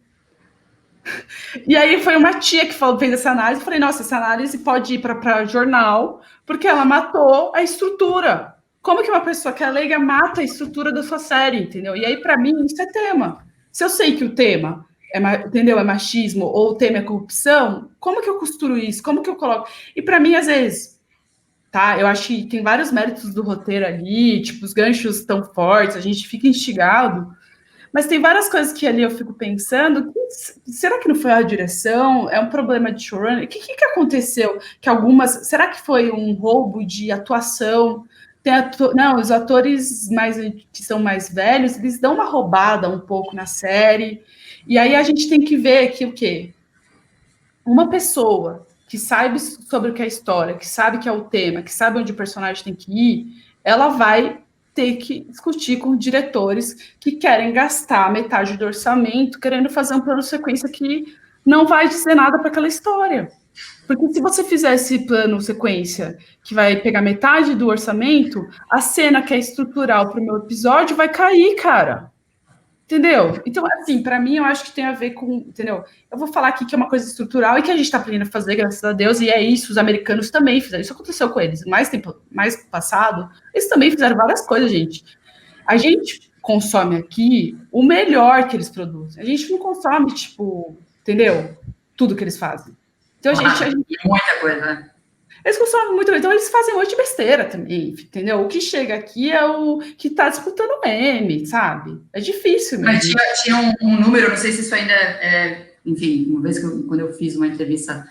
E aí foi uma tia que fez essa análise, eu falei, nossa, essa análise pode ir para jornal, porque ela matou a estrutura. Como que uma pessoa que é leiga mata a estrutura da sua série, entendeu? E aí, para mim, isso é tema. Se eu sei que o tema é machismo ou o tema é corrupção, como que eu costuro isso? Como que eu coloco? E para mim, às vezes, tá? Eu acho que tem vários méritos do roteiro ali, tipo, os ganchos tão fortes, a gente fica instigado, mas tem várias coisas que ali eu fico pensando, será que não foi a direção? É um problema de showrunner? O que aconteceu? Será que foi um roubo de atuação? Não, os atores que são mais velhos, eles dão uma roubada um pouco na série, e aí a gente tem que ver que o quê? Uma pessoa que sabe sobre o que é a história, que sabe que é o tema, que sabe onde o personagem tem que ir, ela vai ter que discutir com diretores que querem gastar metade do orçamento, querendo fazer um plano sequência que não vai dizer nada para aquela história. Porque se você fizer esse plano sequência que vai pegar metade do orçamento, a cena que é estrutural para o meu episódio vai cair, cara. Entendeu? Então, assim, para mim, eu acho que tem a ver com, entendeu? Eu vou falar aqui que é uma coisa estrutural e que a gente está aprendendo a fazer, graças a Deus, e é isso, os americanos também fizeram. Isso aconteceu com eles. Mais passado, eles também fizeram várias coisas, gente. A gente consome aqui o melhor que eles produzem. A gente não consome, tipo, entendeu? Tudo que eles fazem. Então, muita coisa. Eles consomem muito, então eles fazem um monte de besteira também, entendeu? O que chega aqui é o que tá disputando o M, sabe? É difícil mesmo. Mas tinha um número, não sei se isso ainda enfim, uma vez quando eu fiz uma entrevista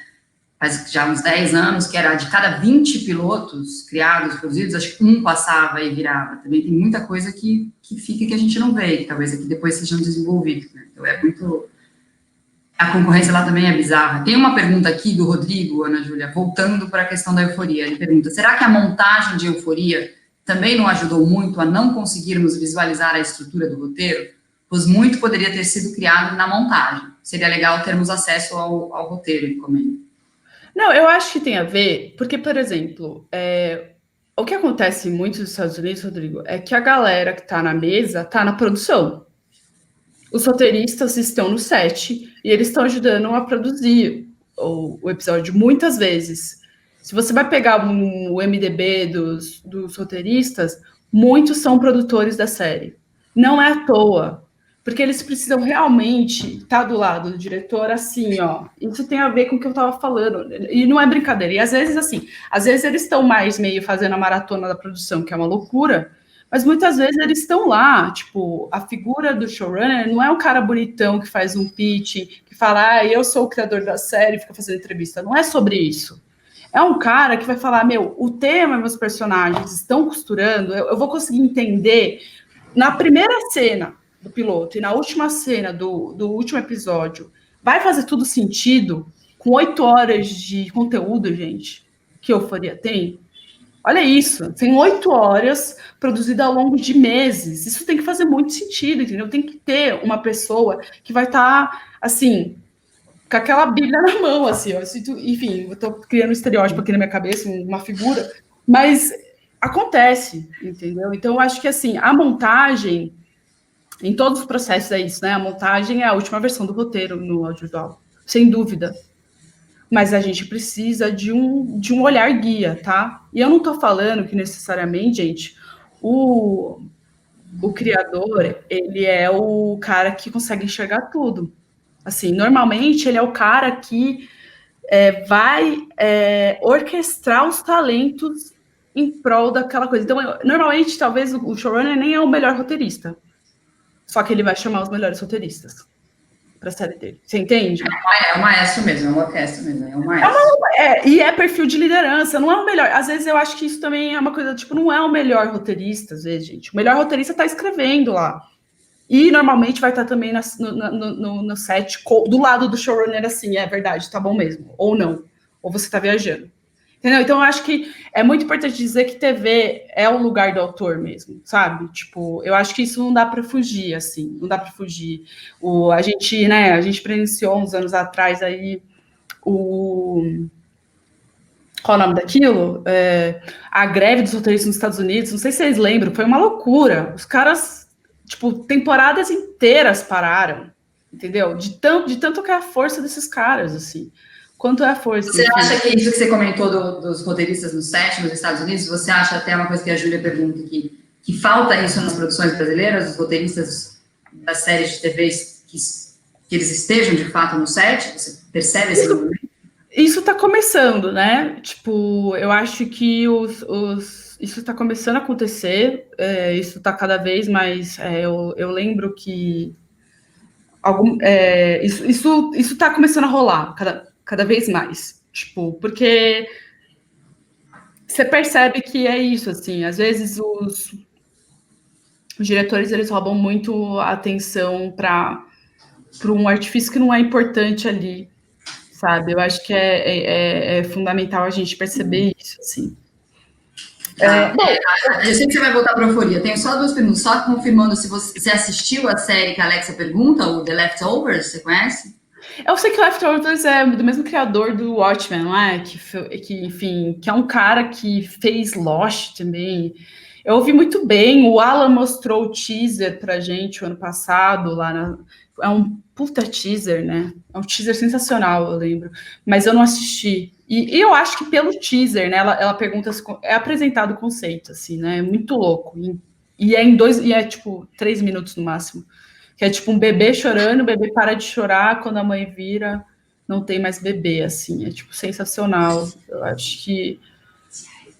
faz já uns 10 anos, que era de cada 20 pilotos criados, produzidos, acho que um passava e virava. Também tem muita coisa que fica que a gente não vê, que talvez aqui depois sejam desenvolvidos, né? Então é muito... A concorrência lá também é bizarra. Tem uma pergunta aqui do Rodrigo, Ana Júlia, voltando para a questão da euforia. Ele pergunta, será que a montagem de Euforia também não ajudou muito a não conseguirmos visualizar a estrutura do roteiro? Pois muito poderia ter sido criado na montagem. Seria legal termos acesso ao roteiro, ele comenta. Não, eu acho que tem a ver, porque, por exemplo, o que acontece muito nos Estados Unidos, Rodrigo, é que a galera que está na mesa está na produção. Os roteiristas estão no set e eles estão ajudando a produzir o episódio muitas vezes. Se você vai pegar o MDB dos roteiristas, muitos são produtores da série. Não é à toa, porque eles precisam realmente estar do lado do diretor assim, ó. Isso tem a ver com o que eu estava falando. E não é brincadeira. E às vezes eles estão mais meio fazendo a maratona da produção, que é uma loucura, mas muitas vezes eles estão lá, tipo, a figura do showrunner não é um cara bonitão que faz um pitch, que fala, eu sou o criador da série, fica fazendo entrevista. Não é sobre isso. É um cara que vai falar, o tema, meus personagens estão costurando, eu vou conseguir entender na primeira cena do piloto e na última cena do último episódio, vai fazer tudo sentido com 8 horas de conteúdo, gente, que Euforia tem? Olha isso, tem 8 horas produzida ao longo de meses. Isso tem que fazer muito sentido, entendeu? Tem que ter uma pessoa que vai estar, assim, com aquela Bíblia na mão, assim, ó. Enfim, eu estou criando um estereótipo aqui na minha cabeça, uma figura, mas acontece, entendeu? Então, eu acho que, assim, a montagem, em todos os processos é isso, né? A montagem é a última versão do roteiro no audiovisual, sem dúvida. Mas a gente precisa de um olhar guia, tá? E eu não tô falando que necessariamente, gente, o criador, ele é o cara que consegue enxergar tudo. Assim, normalmente ele é o cara que vai orquestrar os talentos em prol daquela coisa. Então, normalmente, talvez o showrunner nem é o melhor roteirista, só que ele vai chamar os melhores roteiristas para a série dele. Você entende? É o maestro mesmo, é uma orquestra mesmo, é o maestro. E é perfil de liderança, não é o melhor. Às vezes eu acho que isso também é uma coisa, tipo, não é o melhor roteirista, às vezes, gente. O melhor roteirista está escrevendo lá. E normalmente vai estar também no set, do lado do showrunner, assim, é verdade, tá bom mesmo. Ou não. Ou você tá viajando. Entendeu? Então, eu acho que é muito importante dizer que TV é o lugar do autor mesmo, sabe? Tipo, eu acho que isso não dá para fugir, assim, não dá para fugir. A gente presenciou uns anos atrás aí qual é o nome daquilo? A greve dos roteiristas nos Estados Unidos, não sei se vocês lembram, foi uma loucura. Os caras, tipo, temporadas inteiras pararam, entendeu? De tanto que é a força desses caras, assim. Quanto é a força? Você acha que isso que você comentou dos roteiristas no set nos Estados Unidos, você acha até uma coisa que a Júlia pergunta aqui, que falta isso nas produções brasileiras, os roteiristas das séries de TV que eles estejam de fato no set? Você percebe esse movimento? Isso está começando, né? Tipo, eu acho que isso está começando a acontecer, isso está cada vez mais. Eu lembro que isso está começando a rolar cada vez mais, tipo, porque você percebe que é isso, assim, às vezes os diretores, eles roubam muito a atenção para um artifício que não é importante ali, sabe? Eu acho que é fundamental a gente perceber isso, assim. Eu sei que você vai voltar para a Euforia. Tenho só 2 perguntas. Só confirmando se você assistiu a série que a Alexa pergunta, o The Leftovers, você conhece? Eu sei que o Leftovers é do mesmo criador do Watchmen, não é? Enfim, que é um cara que fez Lost também. Eu ouvi muito bem, o Alan mostrou o teaser pra gente o ano passado, é um puta teaser, né? É um teaser sensacional, eu lembro. Mas eu não assisti. E eu acho que pelo teaser, né? Ela pergunta, é apresentado o conceito, assim, né? É muito louco. E é tipo 3 minutos no máximo. Que é tipo um bebê chorando, o bebê para de chorar quando a mãe vira. não tem mais bebê, assim, é, tipo, sensacional. Eu acho que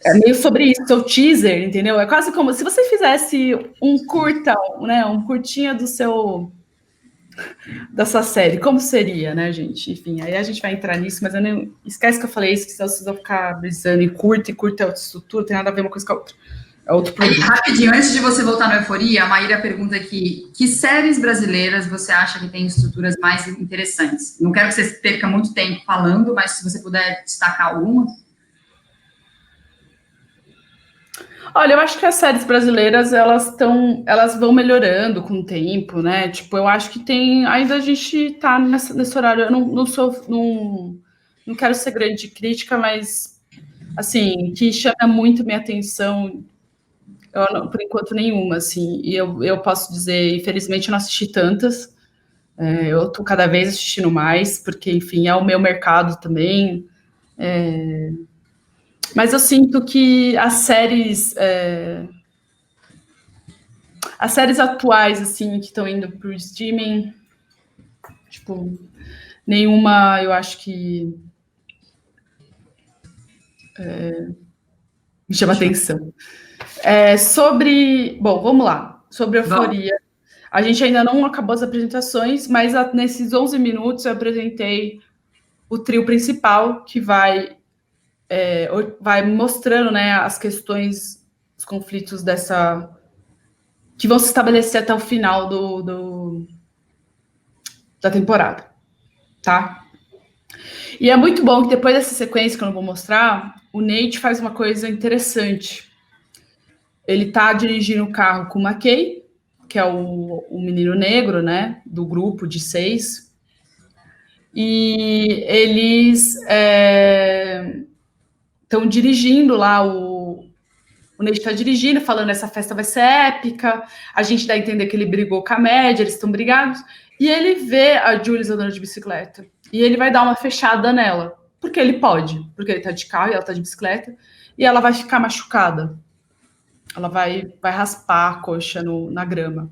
é meio sobre isso, seu teaser, entendeu? É quase como se você fizesse um curta, né, um curtinha da sua série, como seria, né, gente? Enfim, aí a gente vai entrar nisso, mas eu nem esquece que eu falei isso, que senão vocês vão ficar brisando em curta, e curta é outra estrutura, tem nada a ver uma coisa com a outra. É outro produto. Rapidinho, antes de você voltar no Euforia, a Maíra pergunta aqui, que séries brasileiras você acha que têm estruturas mais interessantes? Não quero que você perca muito tempo falando, mas se você puder destacar alguma. Olha, eu acho que as séries brasileiras, elas vão melhorando com o tempo, né? Tipo, eu acho que ainda a gente tá nesse horário, eu não quero ser grande crítica, mas, assim, que chama muito minha atenção, por enquanto nenhuma, assim, e eu posso dizer, infelizmente, eu não assisti tantas, eu tô cada vez assistindo mais, porque, enfim, é o meu mercado também, mas eu sinto que as séries atuais, assim, que estão indo pro streaming, tipo, nenhuma, eu acho que me chama atenção. Bom, vamos lá. Sobre Euforia. A gente ainda não acabou as apresentações, mas nesses 11 minutos eu apresentei o trio principal, que vai mostrando, né, as questões, os conflitos que vão se estabelecer até o final da temporada, tá? E é muito bom que depois dessa sequência que eu não vou mostrar, o Nate faz uma coisa interessante. Ele tá dirigindo o carro com o McKay, que é o menino negro, né, do grupo de 6, e eles estão dirigindo lá, o Nate está dirigindo, falando essa festa vai ser épica, a gente dá a entender que ele brigou com a Média, eles estão brigados, e ele vê a Jules andando de bicicleta, e ele vai dar uma fechada nela, porque ele pode, porque ele tá de carro e ela tá de bicicleta, e ela vai ficar machucada. Ela vai raspar a coxa na grama,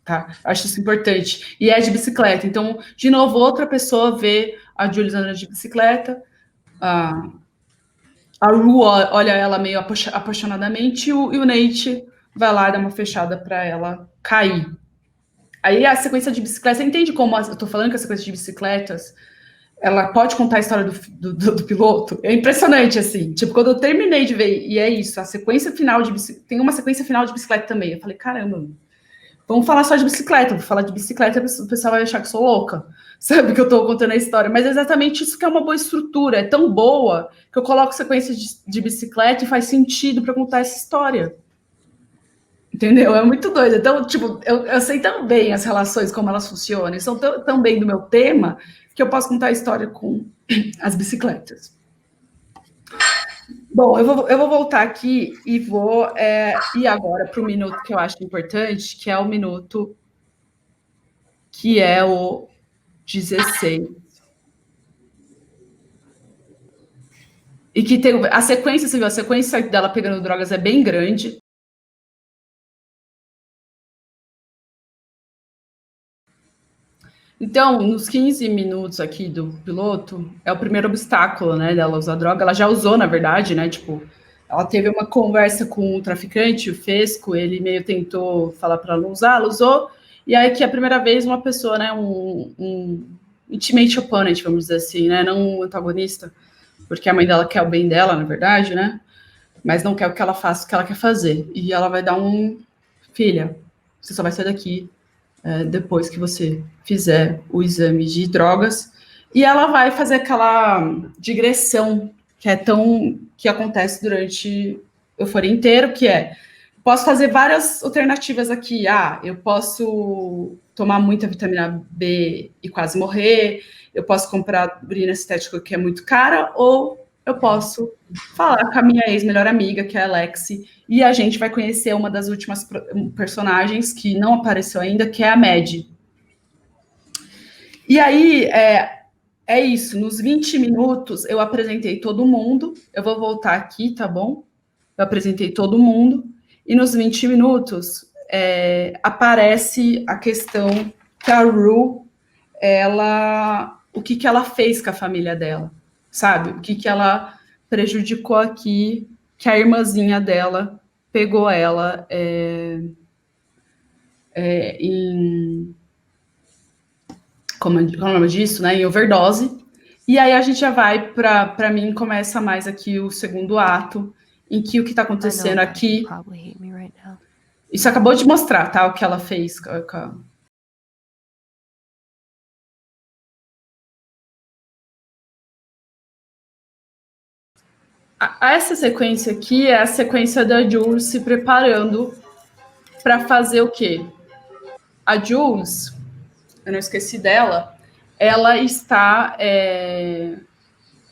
tá? Acho isso importante. E é de bicicleta. Então, de novo, outra pessoa vê a Jules andando de bicicleta, a Ru olha ela meio apaixonadamente e o Nate vai lá dar uma fechada para ela cair. Aí a sequência de bicicletas, você entende como eu tô falando que a sequência de bicicletas ela pode contar a história do piloto? É impressionante, assim. Tipo, quando eu terminei de ver, e é isso, a sequência final de bicicleta, tem uma sequência final de bicicleta também. Eu falei, caramba, vamos falar só de bicicleta. Vou falar de bicicleta, o pessoal vai achar que sou louca. Sabe que eu tô contando a história. Mas é exatamente isso que é uma boa estrutura. É tão boa que eu coloco sequência de bicicleta e faz sentido para contar essa história. Entendeu? É muito doido. Então, tipo, eu sei tão bem as relações, como elas funcionam, e são tão bem do meu tema, que eu posso contar a história com as bicicletas. Bom, eu vou voltar aqui e vou ir agora para o minuto que eu acho importante, que é o minuto que é o 16. E que tem a sequência, você viu, a sequência dela pegando drogas é bem grande. Então, nos 15 minutos aqui do piloto, é o primeiro obstáculo, né, dela usar droga. Ela já usou, na verdade, né, tipo, ela teve uma conversa com o traficante, o Fesco, ele meio tentou falar para ela usar, ela usou, e aí que é a primeira vez uma pessoa, né, um intimate opponent, vamos dizer assim, né, não um antagonista, porque a mãe dela quer o bem dela, na verdade, né, mas não quer o que ela faça, o que ela quer fazer. E ela vai dar filha, você só vai sair daqui depois que você fizer o exame de drogas, e ela vai fazer aquela digressão que acontece durante a Euforia inteiro, que posso fazer várias alternativas aqui. Eu posso tomar muita vitamina B e quase morrer, eu posso comprar urina estética que é muito cara, ou eu posso falar com a minha ex-melhor amiga, que é a Alexi, e a gente vai conhecer uma das últimas personagens que não apareceu ainda, que é a Mad. E aí, é isso, nos 20 minutos eu apresentei todo mundo, eu vou voltar aqui, tá bom? Eu apresentei todo mundo, e nos 20 minutos aparece a questão que a Ru, ela o que ela fez com a família dela, sabe? O que ela prejudicou aqui, que a irmãzinha dela pegou ela em... Como é o nome disso, né? Em overdose. E aí a gente já vai para mim, começa mais aqui o segundo ato, em que o que está acontecendo aqui... Isso acabou de mostrar, tá? O que ela fez com essa sequência aqui é a sequência da Jules se preparando para fazer o quê? A Jules, eu não esqueci dela, ela está...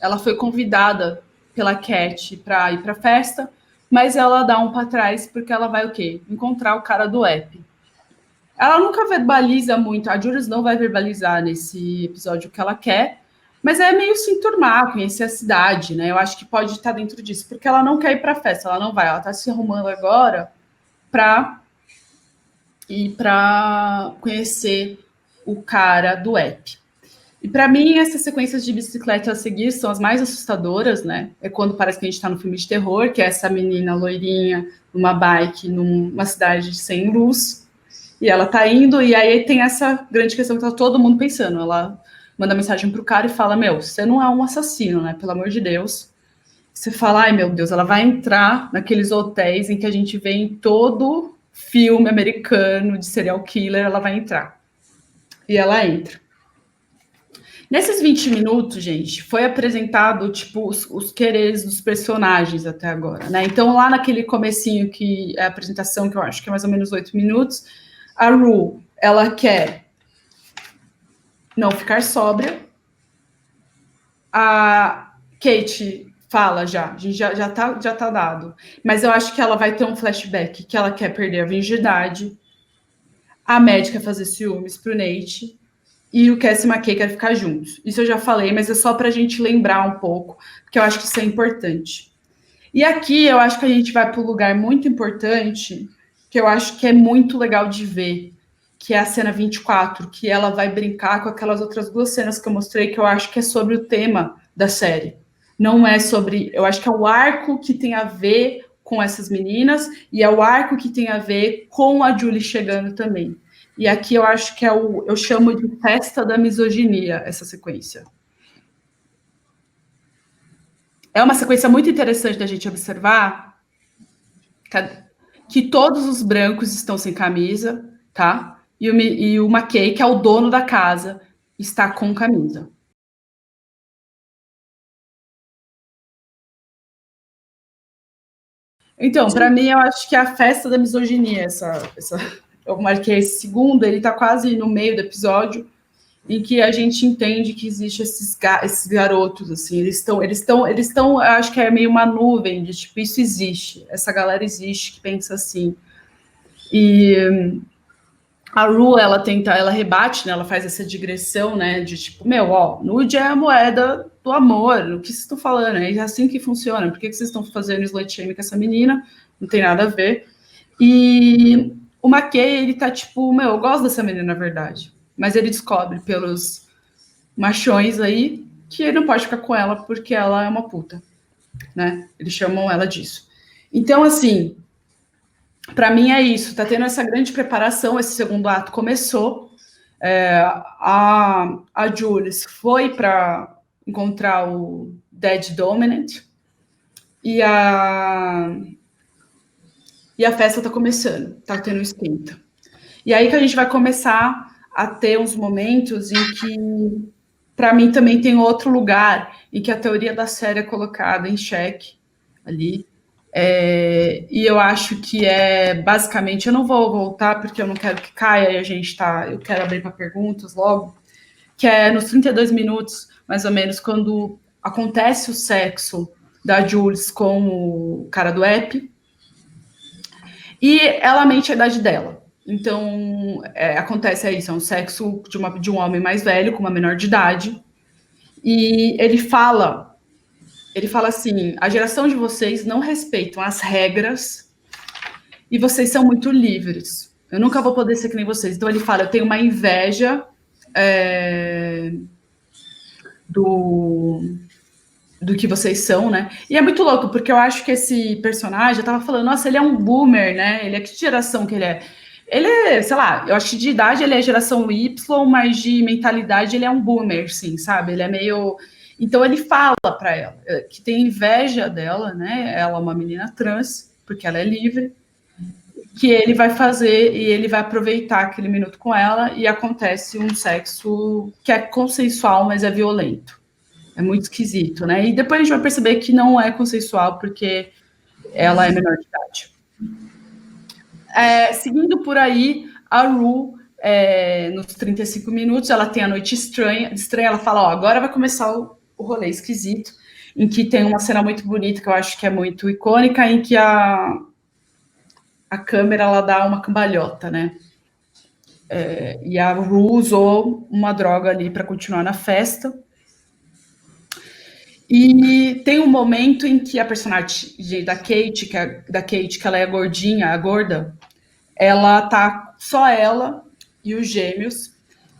ela foi convidada pela Cat para ir para a festa, mas ela dá um para trás porque ela vai o quê? Encontrar o cara do app. Ela nunca verbaliza muito, a Jules não vai verbalizar nesse episódio o que ela quer, mas é meio se enturmar, conhecer a cidade, né? Eu acho que pode estar dentro disso, porque ela não quer ir para a festa, ela não vai, ela está se arrumando agora para ir para conhecer o cara do app. E para mim, essas sequências de bicicleta a seguir são as mais assustadoras, né? É quando parece que a gente está no filme de terror, que é essa menina loirinha numa bike numa cidade sem luz, e ela tá indo, e aí tem essa grande questão que tá todo mundo pensando. Ela manda mensagem pro cara e fala: meu, você não é um assassino, né? Pelo amor de Deus. Você fala: ai, meu Deus, ela vai entrar naqueles hotéis em que a gente vê em todo filme americano de serial killer, ela vai entrar. E ela entra. Nesses 20 minutos, gente, foi apresentado, tipo, os quereres dos personagens até agora, né? Então, lá naquele comecinho, que é a apresentação, que eu acho que é mais ou menos 8 minutos, a Rue, ela quer não ficar sóbria. A Kate fala já, a gente já tá dado. Mas eu acho que ela vai ter um flashback, que ela quer perder a virgindade. A médica fazer ciúmes pro Nate. E o Cassie e McKay querem ficar juntos. Isso eu já falei, mas é só pra gente lembrar um pouco, porque eu acho que isso é importante. E aqui eu acho que a gente vai para um lugar muito importante, que eu acho que é muito legal de ver, que é a cena 24, que ela vai brincar com aquelas outras duas cenas que eu mostrei, que eu acho que é sobre o tema da série. Não é sobre... Eu acho que é o arco que tem a ver com essas meninas, e é o arco que tem a ver com a Julie chegando também. E aqui eu acho que eu chamo de festa da misoginia, essa sequência. É uma sequência muito interessante da gente observar que todos os brancos estão sem camisa, tá? E o McKay, que é o dono da casa, está com camisa. Então, para mim, eu acho que é a festa da misoginia, eu marquei esse segundo, ele está quase no meio do episódio, em que a gente entende que existe esses garotos, assim, eles estão, eu acho que é meio uma nuvem de tipo, isso existe, essa galera existe que pensa assim. E a Rue, ela rebate, né, ela faz essa digressão, né, de tipo, meu, ó, nude é a moeda do amor, o que vocês estão falando? É assim que funciona, por que vocês estão fazendo slut shaming com essa menina? Não tem nada a ver. E o McKay, ele tá tipo, meu, eu gosto dessa menina, na verdade. Mas ele descobre pelos machões aí que ele não pode ficar com ela porque ela é uma puta, né? Eles chamam ela disso. Então, assim, para mim é isso. Tá tendo essa grande preparação, esse segundo ato começou. A Jules foi para encontrar o Dead Dominant e a festa tá começando, tá tendo esquenta. E aí que a gente vai começar a ter uns momentos em que, para mim, também tem outro lugar em que a teoria da série é colocada em xeque ali. E eu acho que basicamente, eu não vou voltar porque eu não quero que caia e eu quero abrir para perguntas logo, que é nos 32 minutos, mais ou menos, quando acontece o sexo da Jules com o cara do app e ela mente a idade dela. Então, acontece isso, é um sexo de um homem mais velho, com uma menor de idade, e ele fala assim, a geração de vocês não respeitam as regras e vocês são muito livres. Eu nunca vou poder ser que nem vocês. Então, ele fala, eu tenho uma inveja do que vocês são, né? E é muito louco, porque eu acho que esse personagem, eu tava falando, nossa, ele é um boomer, né? Ele é que geração que ele é? Ele é, sei lá, eu acho que de idade ele é geração Y, mas de mentalidade ele é um boomer, sim, sabe? Ele é meio... Então ele fala pra ela que tem inveja dela, né? Ela é uma menina trans, porque ela é livre, que ele vai fazer e ele vai aproveitar aquele minuto com ela e acontece um sexo que é consensual, mas é violento. É muito esquisito, né? E depois a gente vai perceber que não é consensual, porque ela é menor de idade. Seguindo por aí, a Ru, nos 35 minutos, ela tem a noite estranha, ela fala, ó, agora vai começar o rolê esquisito, em que tem uma cena muito bonita, que eu acho que é muito icônica, em que a câmera, ela dá uma cambalhota, né? E a Ru usou uma droga ali para continuar na festa. E tem um momento em que a personagem da Kate, que ela é gordinha, a gorda, ela tá só ela e os gêmeos.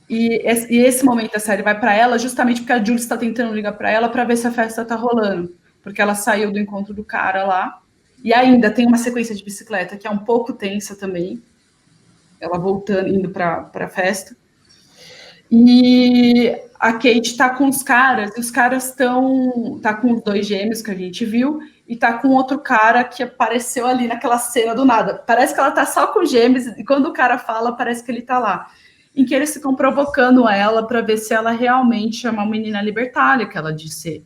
E esse momento da série vai para ela justamente porque a Julie está tentando ligar para ela para ver se a festa tá rolando, porque ela saiu do encontro do cara lá. E ainda tem uma sequência de bicicleta que é um pouco tensa também, ela voltando, indo para a festa. E a Kate tá com os caras, e os caras tá com os dois gêmeos que a gente viu, e tá com outro cara que apareceu ali naquela cena do nada. Parece que ela tá só com gêmeos, e quando o cara fala, parece que ele tá lá. Em que eles ficam provocando ela para ver se ela realmente é uma menina libertária, que ela disse.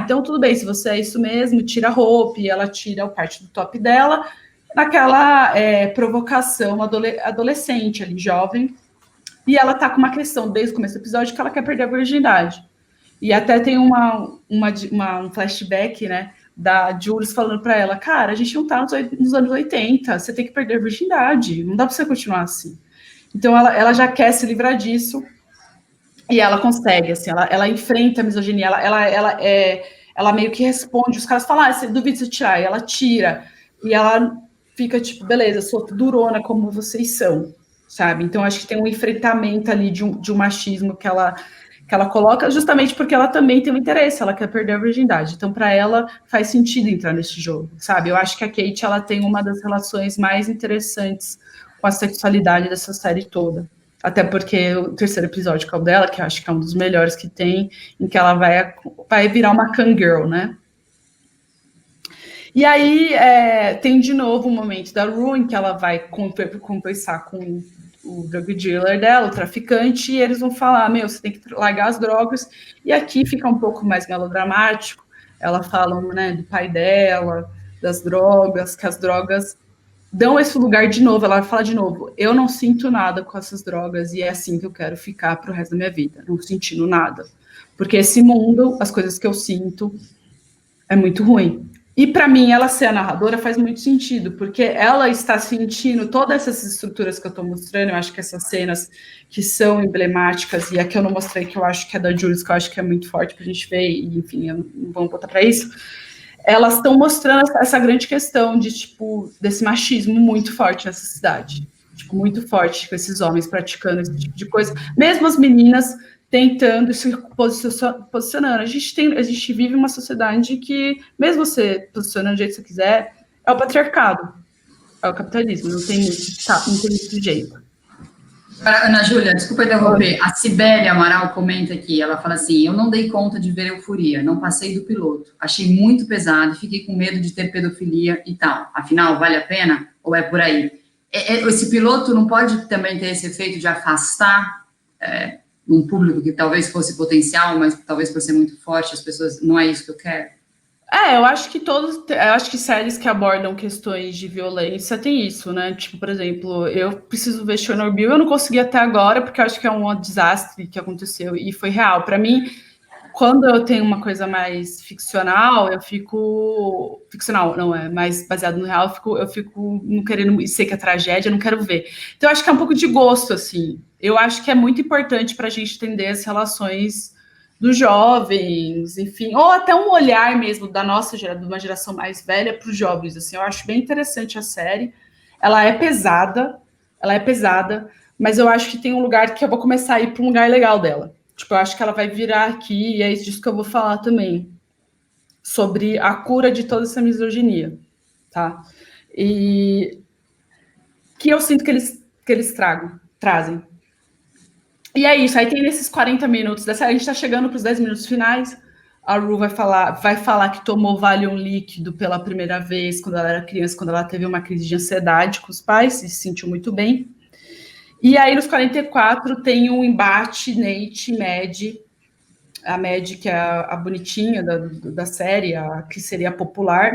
Então tudo bem, se você é isso mesmo, tira a roupa, e ela tira o parte do top dela, naquela provocação adolescente ali, jovem. E ela tá com uma questão, desde o começo do episódio, que ela quer perder a virgindade. E até tem um flashback, né, da Jules falando pra ela, cara, a gente não tá nos anos 80, você tem que perder a virgindade, não dá pra você continuar assim. Então ela já quer se livrar disso, e ela consegue, assim, ela enfrenta a misoginia, ela meio que responde, os caras falam, você duvida de tirar, e ela tira, e ela fica tipo, beleza, sou durona como vocês são, sabe? Então acho que tem um enfrentamento ali de um machismo que ela coloca, justamente porque ela também tem um interesse, ela quer perder a virgindade. Então, para ela, faz sentido entrar nesse jogo, sabe? Eu acho que a Kate, ela tem uma das relações mais interessantes com a sexualidade dessa série toda. Até porque o terceiro episódio, que é o dela, que eu acho que é um dos melhores que tem, em que ela vai virar uma Kangirl, né? E aí, tem de novo um momento da Ru, em que ela vai conversar com o drug dealer dela, o traficante, e eles vão falar, você tem que largar as drogas, e aqui fica um pouco mais melodramático, ela fala, né, do pai dela, das drogas, que as drogas dão esse lugar de novo, ela fala de novo, eu não sinto nada com essas drogas, e é assim que eu quero ficar pro resto da minha vida, não sentindo nada, porque esse mundo, as coisas que eu sinto, é muito ruim. E para mim, ela ser a narradora faz muito sentido, porque ela está sentindo todas essas estruturas que eu estou mostrando, eu acho que essas cenas que são emblemáticas, e a que eu não mostrei, que eu acho que é da Jules, que eu acho que é muito forte para a gente ver, e enfim, não vamos botar para isso, elas estão mostrando essa grande questão de, tipo, desse machismo muito forte nessa cidade, tipo, muito forte com esses homens praticando esse tipo de coisa, mesmo as meninas tentando se posicionando. A gente vive uma sociedade que, mesmo você posicionando do jeito que você quiser, é o patriarcado, é o capitalismo, não tem muito jeito. Ana Júlia, desculpa interromper, a Cibele Amaral comenta aqui, ela fala assim, eu não dei conta de ver Euforia, não passei do piloto, achei muito pesado, fiquei com medo de ter pedofilia e tal, afinal, vale a pena? Ou é por aí? Esse piloto não pode também ter esse efeito de afastar um público que talvez fosse potencial, mas talvez por ser muito forte, as pessoas, não é isso que eu quero? Eu acho que séries que abordam questões de violência tem isso, né? Tipo, por exemplo, eu preciso ver Chernobyl, eu não consegui até agora, porque eu acho que é um desastre que aconteceu e foi real. Para mim, quando eu tenho uma coisa mais ficcional, eu fico... Ficcional, não é mais baseado no real, eu fico não querendo... Sei que é tragédia, eu não quero ver. Então, eu acho que é um pouco de gosto, assim. Eu acho que é muito importante para a gente entender as relações dos jovens, enfim, ou até um olhar mesmo da nossa geração, de uma geração mais velha para os jovens, assim, eu acho bem interessante a série, ela é pesada, mas eu acho que tem um lugar que eu vou começar a ir para um lugar legal dela, Tipo, eu acho que ela vai virar aqui, e é disso que eu vou falar também, sobre a cura de toda essa misoginia, tá? E que eu sinto que eles trazem. E é isso, aí tem nesses 40 minutos dessa, a gente tá chegando para os 10 minutos finais, a Ru vai falar que tomou Valium líquido pela primeira vez quando ela era criança, quando ela teve uma crise de ansiedade com os pais, e se sentiu muito bem. E aí, nos 44, tem um embate Nate e Mad. A Mad, que é a bonitinha da série, a que seria popular,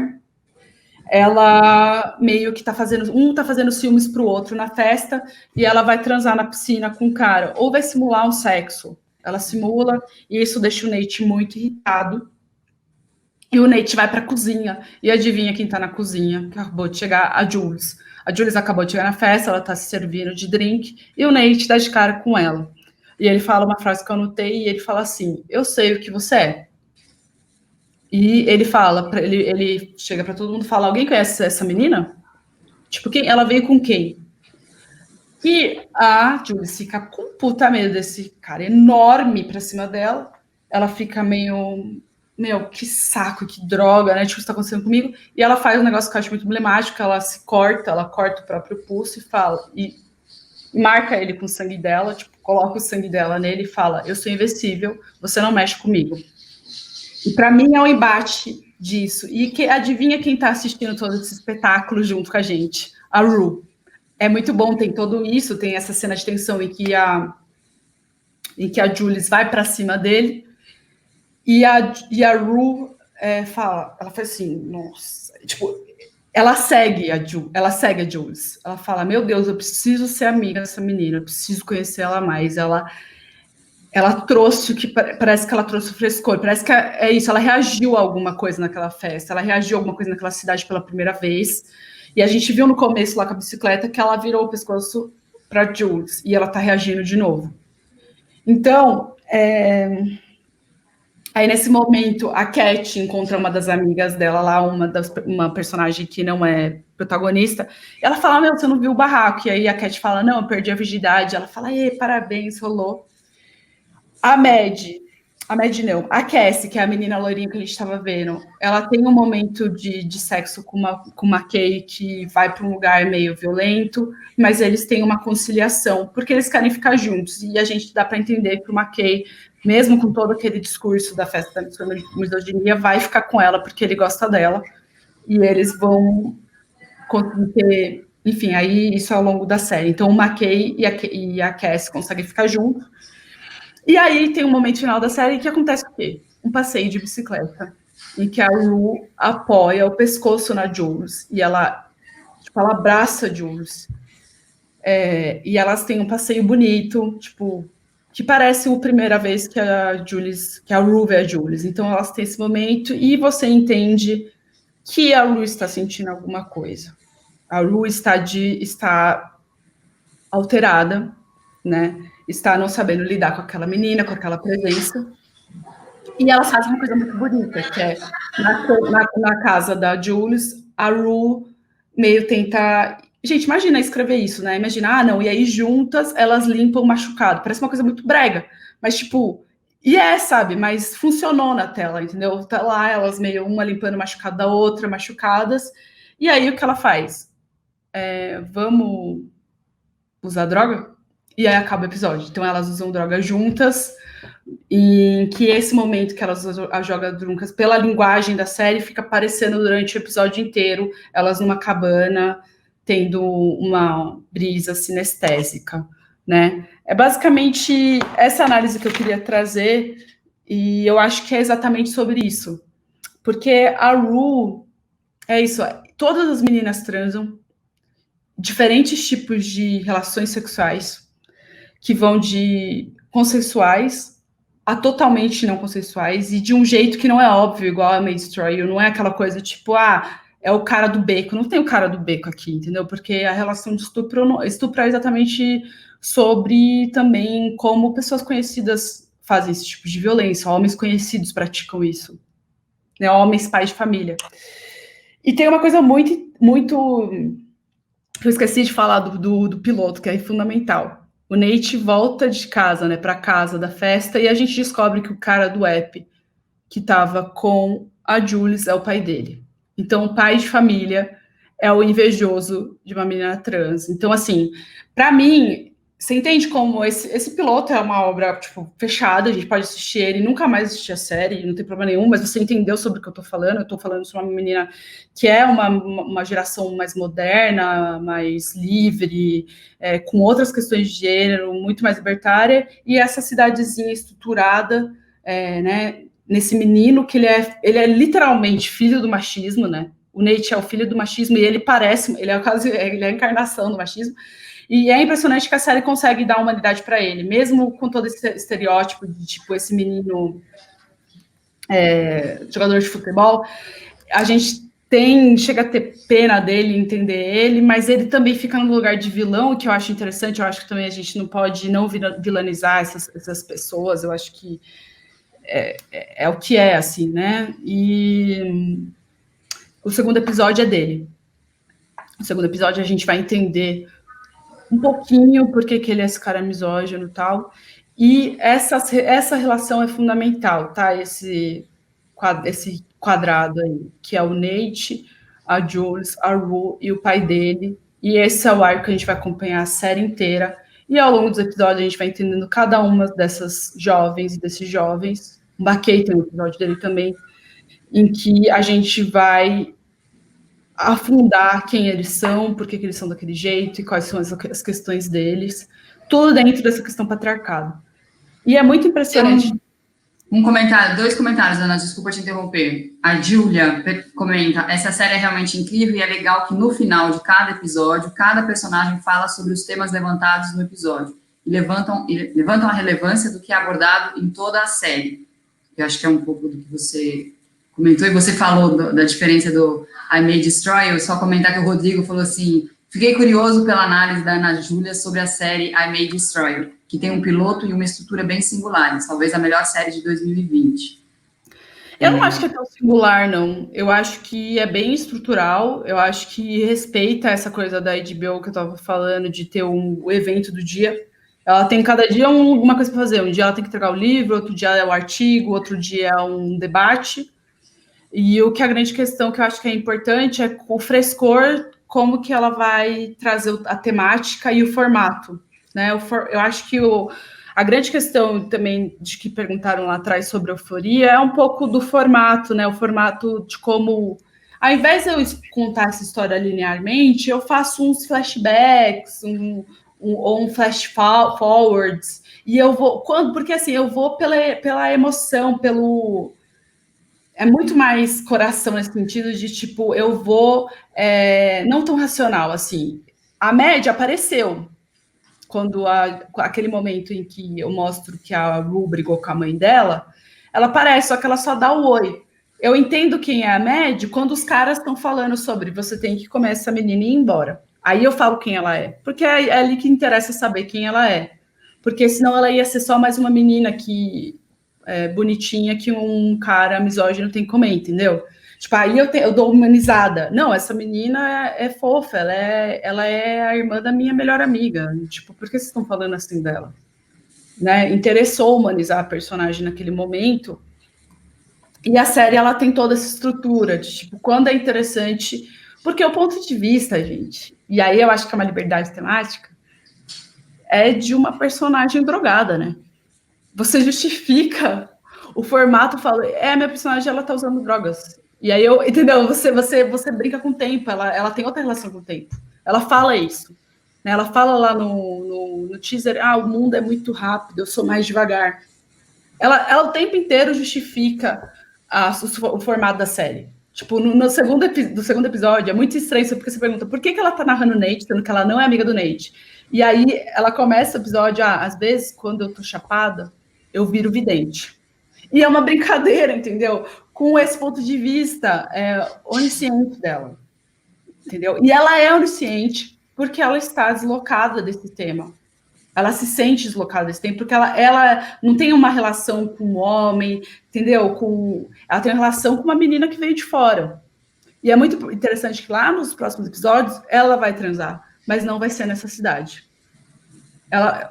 ela meio que tá fazendo ciúmes pro outro na festa, e ela vai transar na piscina com o cara, ou vai simular um sexo. Ela simula, e isso deixa o Nate muito irritado. E o Nate vai pra cozinha, e adivinha quem tá na cozinha? Acabou de chegar, a Jules. A Jules acabou de chegar na festa, ela tá se servindo de drink, e o Nate dá de cara com ela. E ele fala uma frase que eu anotei, e ele fala assim, eu sei o que você é. E ele fala, ele chega pra todo mundo e fala, alguém conhece essa menina? Tipo, ela veio com quem? E a Jules fica com puta medo desse cara enorme pra cima dela. Ela fica meio, meu, que saco, que droga, né? Tipo, isso tá acontecendo comigo. E ela faz um negócio que eu acho muito emblemático, ela corta o próprio pulso e fala, e marca ele com o sangue dela, tipo, coloca o sangue dela nele e fala, eu sou invencível, você não mexe comigo. E para mim é um embate disso. E adivinha quem está assistindo todo esse espetáculo junto com a gente? A Ru. É muito bom, tem tudo isso, tem essa cena de tensão em que a Jules vai para cima dele e a Ru fala assim, nossa, tipo, ela segue a Jules. Ela fala, meu Deus, eu preciso ser amiga dessa menina, eu preciso conhecer ela mais. Ela trouxe o que parece que ela trouxe o frescor, parece que é isso, ela reagiu a alguma coisa naquela festa, ela reagiu a alguma coisa naquela cidade pela primeira vez, e a gente viu no começo lá com a bicicleta que ela virou o pescoço para Jules, e ela tá reagindo de novo. Então, aí nesse momento a Cat encontra uma das amigas dela lá, uma personagem que não é protagonista, e ela fala, meu, você não viu o barraco, e aí a Cat fala, não, eu perdi a virgindade, ela fala, parabéns, rolou. A Cassie, que é a menina loirinha que a gente estava vendo, ela tem um momento de sexo com uma Kay que vai para um lugar meio violento, mas eles têm uma conciliação, porque eles querem ficar juntos, e a gente dá para entender que uma Kay, mesmo com todo aquele discurso da festa da misoginia, vai ficar com ela porque ele gosta dela, e eles vão conseguir ter, enfim, aí isso é ao longo da série. Então, uma Kay e a Cassie conseguem ficar juntos. E aí tem um momento final da série que acontece o quê? Um passeio de bicicleta, em que a Ru apoia o pescoço na Jules, e ela abraça a Jules. E elas têm um passeio bonito, tipo, que parece a primeira vez que a Ru vê a Jules. Então elas têm esse momento, e você entende que a Ru está sentindo alguma coisa. A Ru está alterada, né? Está não sabendo lidar com aquela menina, com aquela presença. E ela faz uma coisa muito bonita, que é na casa da Jules, a Ru meio tenta... Gente, imagina escrever isso, né? Imagina, não, e aí juntas elas limpam o machucado. Parece uma coisa muito brega, mas tipo... sabe? Mas funcionou na tela, entendeu? Tá lá elas meio uma limpando o machucado da outra, machucadas. E aí o que ela faz? Vamos usar droga? E aí acaba o episódio. Então elas usam droga juntas, e que esse momento que elas usam a droga juntas, pela linguagem da série, fica aparecendo durante o episódio inteiro, elas numa cabana, tendo uma brisa sinestésica, né? É basicamente essa análise que eu queria trazer, e eu acho que é exatamente sobre isso. Porque a Ru, é isso, todas as meninas transam, diferentes tipos de relações sexuais, que vão de consensuais a totalmente não consensuais, e de um jeito que não é óbvio, igual a May Destroy, não é aquela coisa tipo, é o cara do beco. Não tem o cara do beco aqui, entendeu? Porque a relação de estupro é exatamente sobre também como pessoas conhecidas fazem esse tipo de violência, homens conhecidos praticam isso, né? Homens, pais de família. E tem uma coisa muito, muito... Eu esqueci de falar do piloto, que é fundamental. o Nate volta de casa, né, para casa da festa, e a gente descobre que o cara do app que estava com a Jules é o pai dele. Então, o pai de família é o invejoso de uma menina trans. Então, assim, para mim, você entende como esse piloto é uma obra, tipo, fechada, a gente pode assistir ele e nunca mais assistir a série, não tem problema nenhum, mas você entendeu sobre o que eu tô falando. Eu tô falando sobre uma menina que é uma geração mais moderna, mais livre, com outras questões de gênero, muito mais libertária, e essa cidadezinha estruturada, né, nesse menino que ele é literalmente filho do machismo, né? O Nate é o filho do machismo e ele é a encarnação do machismo. E é impressionante que a série consegue dar humanidade para ele, mesmo com todo esse estereótipo de, tipo, esse menino jogador de futebol. A gente chega a ter pena dele, entender ele, mas ele também fica no lugar de vilão, que eu acho interessante. Eu acho que também a gente não pode não vilanizar essas pessoas. Eu acho que é o que é, assim, né? E o segundo episódio é dele. O segundo episódio a gente vai entender um pouquinho por que ele é esse cara misógino e tal. E essa relação é fundamental, tá? Esse quadrado aí, que é o Nate, a Jules, a Rue e o pai dele. E esse é o arco que a gente vai acompanhar a série inteira. E ao longo dos episódios a gente vai entendendo cada uma dessas jovens e desses jovens. O McKay tem um episódio dele também, em que a gente vai afundar quem eles são, por que eles são daquele jeito e quais são as questões deles, tudo dentro dessa questão patriarcado. E é muito impressionante. Dois comentários, Ana, desculpa te interromper. A Júlia comenta, essa série é realmente incrível e é legal que no final de cada episódio, cada personagem fala sobre os temas levantados no episódio e levantam a relevância do que é abordado em toda a série. Eu acho que é um pouco do que você comentou, e você falou da diferença do I May Destroy. Eu só comentar que o Rodrigo falou assim, fiquei curioso pela análise da Ana Júlia sobre a série I May Destroy, que tem um piloto e uma estrutura bem singulares, talvez a melhor série de 2020. Eu não acho que é tão singular, não. Eu acho que é bem estrutural, eu acho que respeita essa coisa da HBO que eu estava falando, de ter o evento do dia. Ela tem cada dia uma coisa para fazer. Um dia ela tem que entregar o livro, outro dia é o artigo, outro dia é um debate. E o que a grande questão que eu acho que é importante é o frescor, como que ela vai trazer a temática e o formato, né? Eu acho que a grande questão também de que perguntaram lá atrás sobre a euforia é um pouco do formato, né? O formato de como, ao invés de eu contar essa história linearmente, eu faço uns flashbacks, ou um flash forwards, e eu vou, porque assim, eu vou pela emoção, é muito mais coração nesse sentido de, tipo, eu vou não tão racional, assim. A média apareceu quando aquele momento em que eu mostro que a Rue brigou com a mãe dela, ela aparece, só que ela só dá o oi. Eu entendo quem é a média quando os caras estão falando sobre você tem que comer essa menina e ir embora. Aí eu falo quem ela é, porque é ali que interessa saber quem ela é. Porque senão ela ia ser só mais uma menina que bonitinha que um cara misógino tem que comer, entendeu? Tipo, aí eu dou humanizada. Não, essa menina é fofa, ela é a irmã da minha melhor amiga. Tipo, por que vocês estão falando assim dela? Né? Interessou humanizar a personagem naquele momento. E a série, ela tem toda essa estrutura de, tipo, quando é interessante... Porque o ponto de vista, gente, e aí eu acho que é uma liberdade temática, é de uma personagem drogada, né? Você justifica o formato, fala, minha personagem, ela tá usando drogas. E aí entendeu? Você brinca com o tempo, ela tem outra relação com o tempo. Ela fala isso. Né? Ela fala lá no teaser, o mundo é muito rápido, eu sou mais devagar. Ela o tempo inteiro justifica o formato da série. Tipo, no segundo episódio, é muito estranho, porque você pergunta, por que ela tá narrando o Nate, sendo que ela não é amiga do Nate? E aí, ela começa o episódio, às vezes, quando eu tô chapada, eu viro vidente. E é uma brincadeira, entendeu? Com esse ponto de vista onisciente dela, entendeu? E ela é onisciente porque ela está deslocada desse tema. Ela se sente deslocada desse tempo, porque ela não tem uma relação com um homem, entendeu? Ela tem uma relação com uma menina que veio de fora. E é muito interessante que lá nos próximos episódios ela vai transar, mas não vai ser nessa cidade.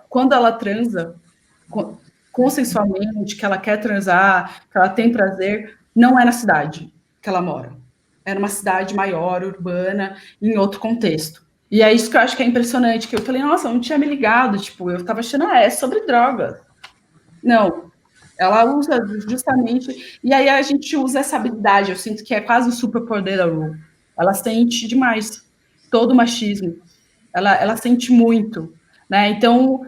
quando ela transa consensualmente, que ela quer transar, que ela tem prazer, não é na cidade que ela mora. É numa cidade maior, urbana, em outro contexto. E é isso que eu acho que é impressionante, que eu falei, nossa, eu não tinha me ligado, tipo, eu tava achando, é sobre drogas. Não, ela usa justamente, e aí a gente usa essa habilidade, eu sinto que é quase o superpoder da Ru. Ela sente demais todo o machismo, ela sente muito, né? Então,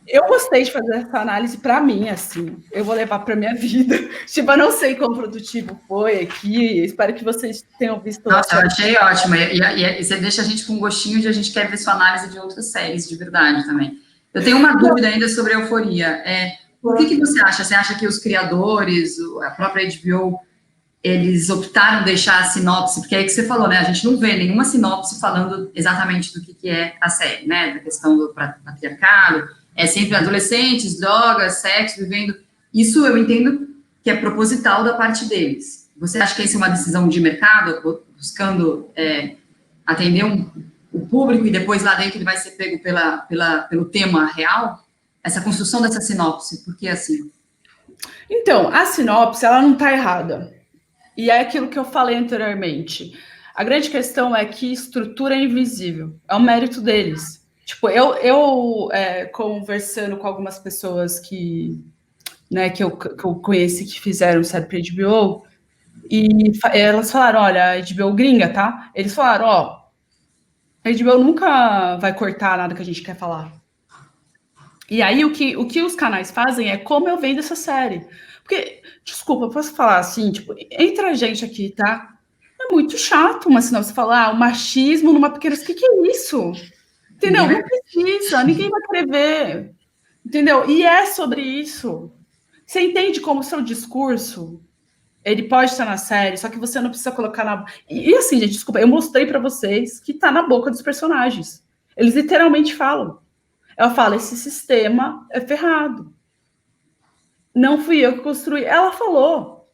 eu gostei de fazer essa análise para mim, assim, eu vou levar para minha vida. Tipo, eu não sei quão produtivo foi aqui, espero que vocês tenham visto. Nossa, eu achei ótimo, e você deixa a gente com um gostinho de a gente quer ver sua análise de outras séries, de verdade, também. Eu tenho uma dúvida ainda sobre Euforia, por que você acha? Você acha que os criadores, a própria HBO, eles optaram deixar a sinopse, porque é aí que você falou, né? A gente não vê nenhuma sinopse falando exatamente do que é a série, né? Da questão do patriarcado, é sempre adolescentes, drogas, sexo, vivendo. Isso eu entendo que é proposital da parte deles. Você acha que isso é uma decisão de mercado, buscando atender o público e depois lá dentro ele vai ser pego pelo tema real? Essa construção dessa sinopse, por que assim? Então, a sinopse, ela não está errada. E é aquilo que eu falei anteriormente. A grande questão é que estrutura é invisível. É um mérito deles. Tipo, eu conversando com algumas pessoas que eu conheci que fizeram série para HBO, e elas falaram, olha, a HBO gringa, tá? Eles falaram, ó, a HBO nunca vai cortar nada que a gente quer falar. E aí, o que os canais fazem é como eu vendo essa série. Porque, desculpa, eu posso falar assim, tipo, entre a gente aqui, tá? É muito chato, mas senão você falar o machismo numa pequena... O que é isso? Entendeu? Não precisa, ninguém vai querer ver. Entendeu? E é sobre isso. Você entende como o seu discurso, ele pode estar na série, só que você não precisa colocar na... E assim, gente, desculpa, eu mostrei pra vocês que tá na boca dos personagens. Eles literalmente falam. Ela fala, esse sistema é ferrado. Não fui eu que construí. Ela falou.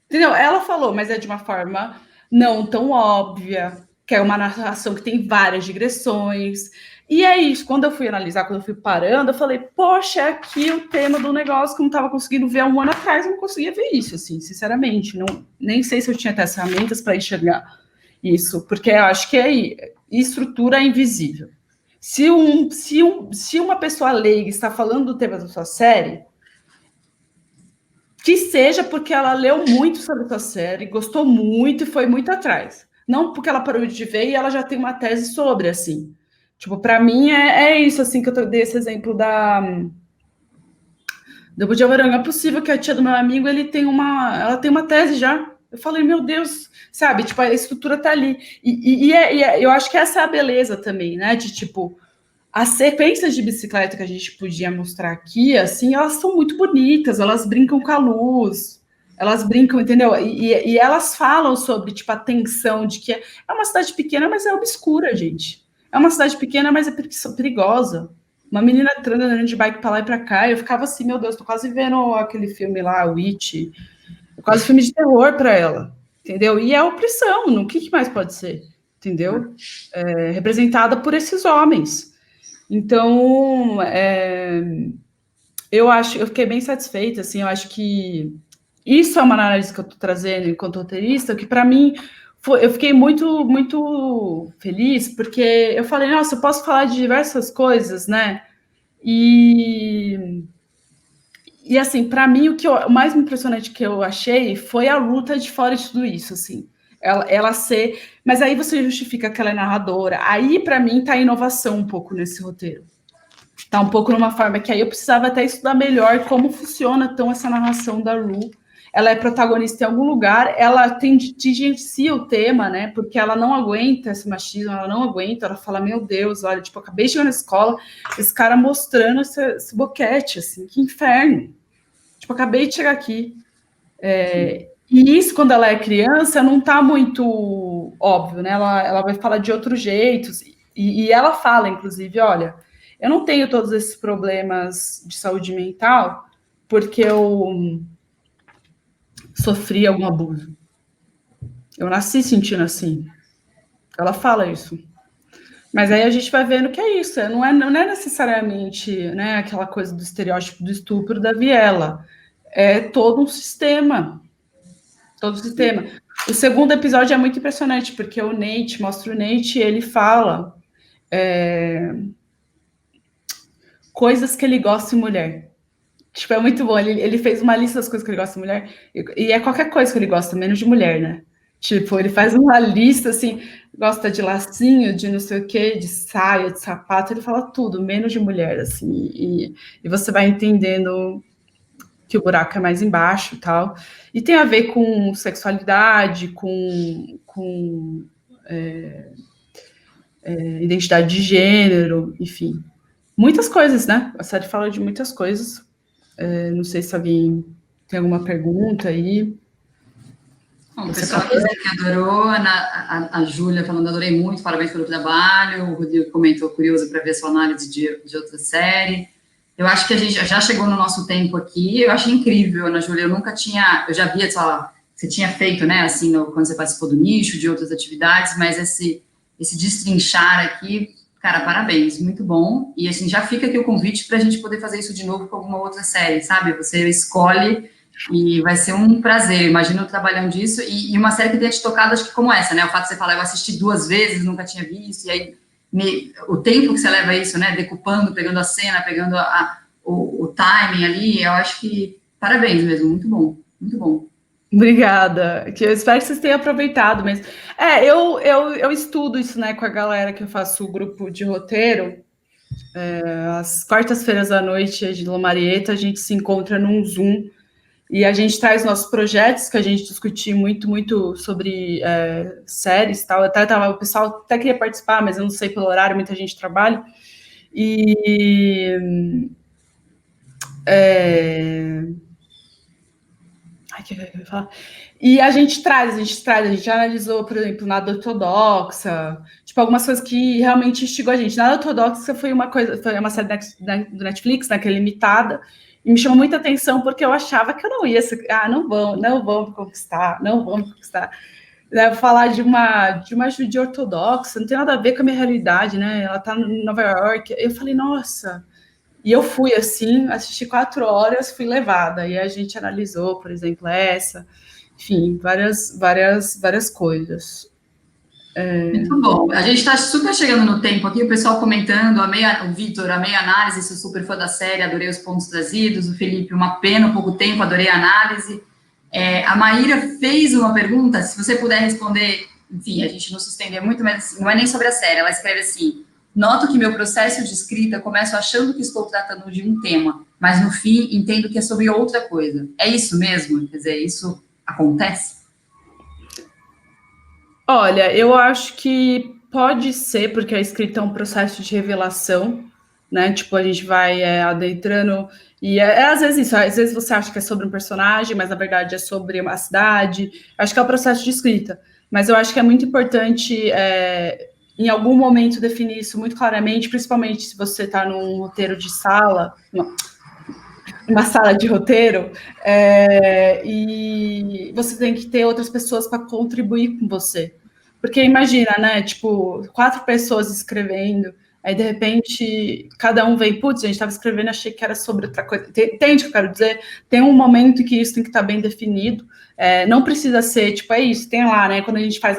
Entendeu? Ela falou, mas é de uma forma não tão óbvia, que é uma narração que tem várias digressões. E é isso. Quando eu fui analisar, quando eu fui parando, eu falei, poxa, é aqui o tema do negócio que eu não estava conseguindo ver há um ano atrás, eu não conseguia ver isso, assim, sinceramente. Nem sei se eu tinha até as ferramentas para enxergar isso, porque eu acho que estrutura é invisível. Se uma pessoa leiga está falando do tema da sua série, que seja porque ela leu muito sobre a sua série, gostou muito e foi muito atrás. Não porque ela parou de ver e ela já tem uma tese sobre, assim. Tipo, para mim é isso, assim, que eu dei esse exemplo da Bujavaranga. É possível que a tia do meu amigo, ela tem uma tese já. Eu falei, meu Deus, sabe? Tipo, a estrutura tá ali. Eu acho que essa é a beleza também, né? De, tipo, as sequências de bicicleta que a gente podia mostrar aqui, assim, elas são muito bonitas, elas brincam com a luz, elas brincam, entendeu? E elas falam sobre, tipo, a tensão de que é uma cidade pequena, mas é obscura, gente. É uma cidade pequena, mas é perigosa. Uma menina andando de bike pra lá e pra cá, eu ficava assim, meu Deus, tô quase vendo aquele filme lá, Witch, quase filme de terror pra ela, entendeu? E é opressão, o que mais pode ser? Entendeu? Representada por esses homens. Então, eu fiquei bem satisfeita, assim, eu acho que isso é uma análise que eu estou trazendo enquanto roteirista, que para mim, eu fiquei muito, muito feliz, porque eu falei, nossa, eu posso falar de diversas coisas, né? E assim, para mim, o mais impressionante que eu achei foi a luta de fora de tudo isso, assim. Ela ser... Mas aí você justifica que ela é narradora. Aí, para mim, tá a inovação um pouco nesse roteiro. Tá um pouco numa forma que aí eu precisava até estudar melhor como funciona tão essa narração da Ru. Ela é protagonista em algum lugar, ela tangencia o tema, né? Porque ela não aguenta esse machismo, ela não aguenta, ela fala, meu Deus, olha, tipo, eu acabei de chegar na escola, esse cara mostrando esse boquete, assim, que inferno. Tipo, acabei de chegar aqui. E isso, quando ela é criança, não tá muito óbvio, né? Ela vai falar de outros jeitos. E ela fala, inclusive, olha, eu não tenho todos esses problemas de saúde mental porque eu sofri algum abuso. Eu nasci sentindo assim. Ela fala isso. Mas aí a gente vai vendo que é isso, não é necessariamente, né, aquela coisa do estereótipo do estupro da viela. É todo um sistema. Todo o sistema. O segundo episódio é muito impressionante, porque o Nate, mostra o Nate, ele fala coisas que ele gosta em mulher. Tipo, é muito bom. Ele fez uma lista das coisas que ele gosta de mulher, e é qualquer coisa que ele gosta, menos de mulher, né? Tipo, ele faz uma lista, assim, gosta de lacinho, de não sei o quê, de saia, de sapato, ele fala tudo, menos de mulher, assim, e você vai entendendo que o buraco é mais embaixo e tal. E tem a ver com sexualidade, com identidade de gênero, enfim. Muitas coisas, né? A série fala de muitas coisas. Não sei se alguém tem alguma pergunta aí. Bom, o pessoal aqui que adorou, a Júlia falando, adorei muito, parabéns pelo trabalho. O Rodrigo comentou, curioso para ver a sua análise de outra série. Eu acho que a gente já chegou no nosso tempo aqui. Eu achei incrível, Ana Júlia. Eu já via, você tinha feito, né, assim, quando você participou do nicho, de outras atividades, mas esse destrinchar aqui, cara, parabéns, muito bom. E, assim, já fica aqui o convite para a gente poder fazer isso de novo com alguma outra série, sabe? Você escolhe e vai ser um prazer. Imagina o trabalhão disso e uma série que tenha te tocado, acho que como essa, né? O fato de você falar, eu assisti 2 vezes, nunca tinha visto, e aí o tempo que você leva isso, né? Decupando, pegando a cena, pegando o timing ali, eu acho que parabéns mesmo, muito bom, muito bom. Obrigada, que eu espero que vocês tenham aproveitado mesmo. Eu estudo isso, né, com a galera que eu faço o grupo de roteiro. Às quartas-feiras à noite, de La Marieta, a gente se encontra num Zoom e a gente traz nossos projetos, que a gente discutiu muito sobre séries e tal. O pessoal até queria participar, mas eu não sei pelo horário, muita gente trabalha. E a gente já analisou, por exemplo, Nada Ortodoxa, tipo, algumas coisas que realmente instigou a gente. Nada Ortodoxa foi uma série do Netflix, né, que é limitada, e me chamou muita atenção porque eu achava que eu não ia ser, não vão conquistar. Vou falar de uma judia ortodoxa, não tem nada a ver com a minha realidade, né? Ela tá em Nova York. Eu falei, nossa. E eu fui assim, assisti 4 horas, fui levada. E a gente analisou, por exemplo, essa, enfim, várias coisas. Muito bom. A gente está super chegando no tempo aqui, o pessoal comentando, o Vitor, amei a análise, sou super fã da série, adorei os pontos trazidos, o Felipe, uma pena, pouco tempo, adorei a análise. A Maíra fez uma pergunta, se você puder responder, enfim, a gente não se estender muito, mas não é nem sobre a série, ela escreve assim, noto que meu processo de escrita começo achando que estou tratando de um tema, mas no fim entendo que é sobre outra coisa. É isso mesmo? Quer dizer, isso acontece? Olha, eu acho que pode ser, porque a escrita é um processo de revelação, né? Tipo, a gente vai adentrando, e às vezes isso, às vezes você acha que é sobre um personagem, mas na verdade é sobre uma cidade. Acho que é o processo de escrita. Mas eu acho que é muito importante, em algum momento, definir isso muito claramente, principalmente se você está num roteiro de sala, uma sala de roteiro, e você tem que ter outras pessoas para contribuir com você. Porque imagina, né, tipo, 4 pessoas escrevendo, aí de repente cada um vem, putz, a gente estava escrevendo, achei que era sobre outra coisa. Entende o que eu quero dizer? Tem um momento que isso tem que estar bem definido, não precisa ser, tipo, é isso, tem lá, né, quando a gente faz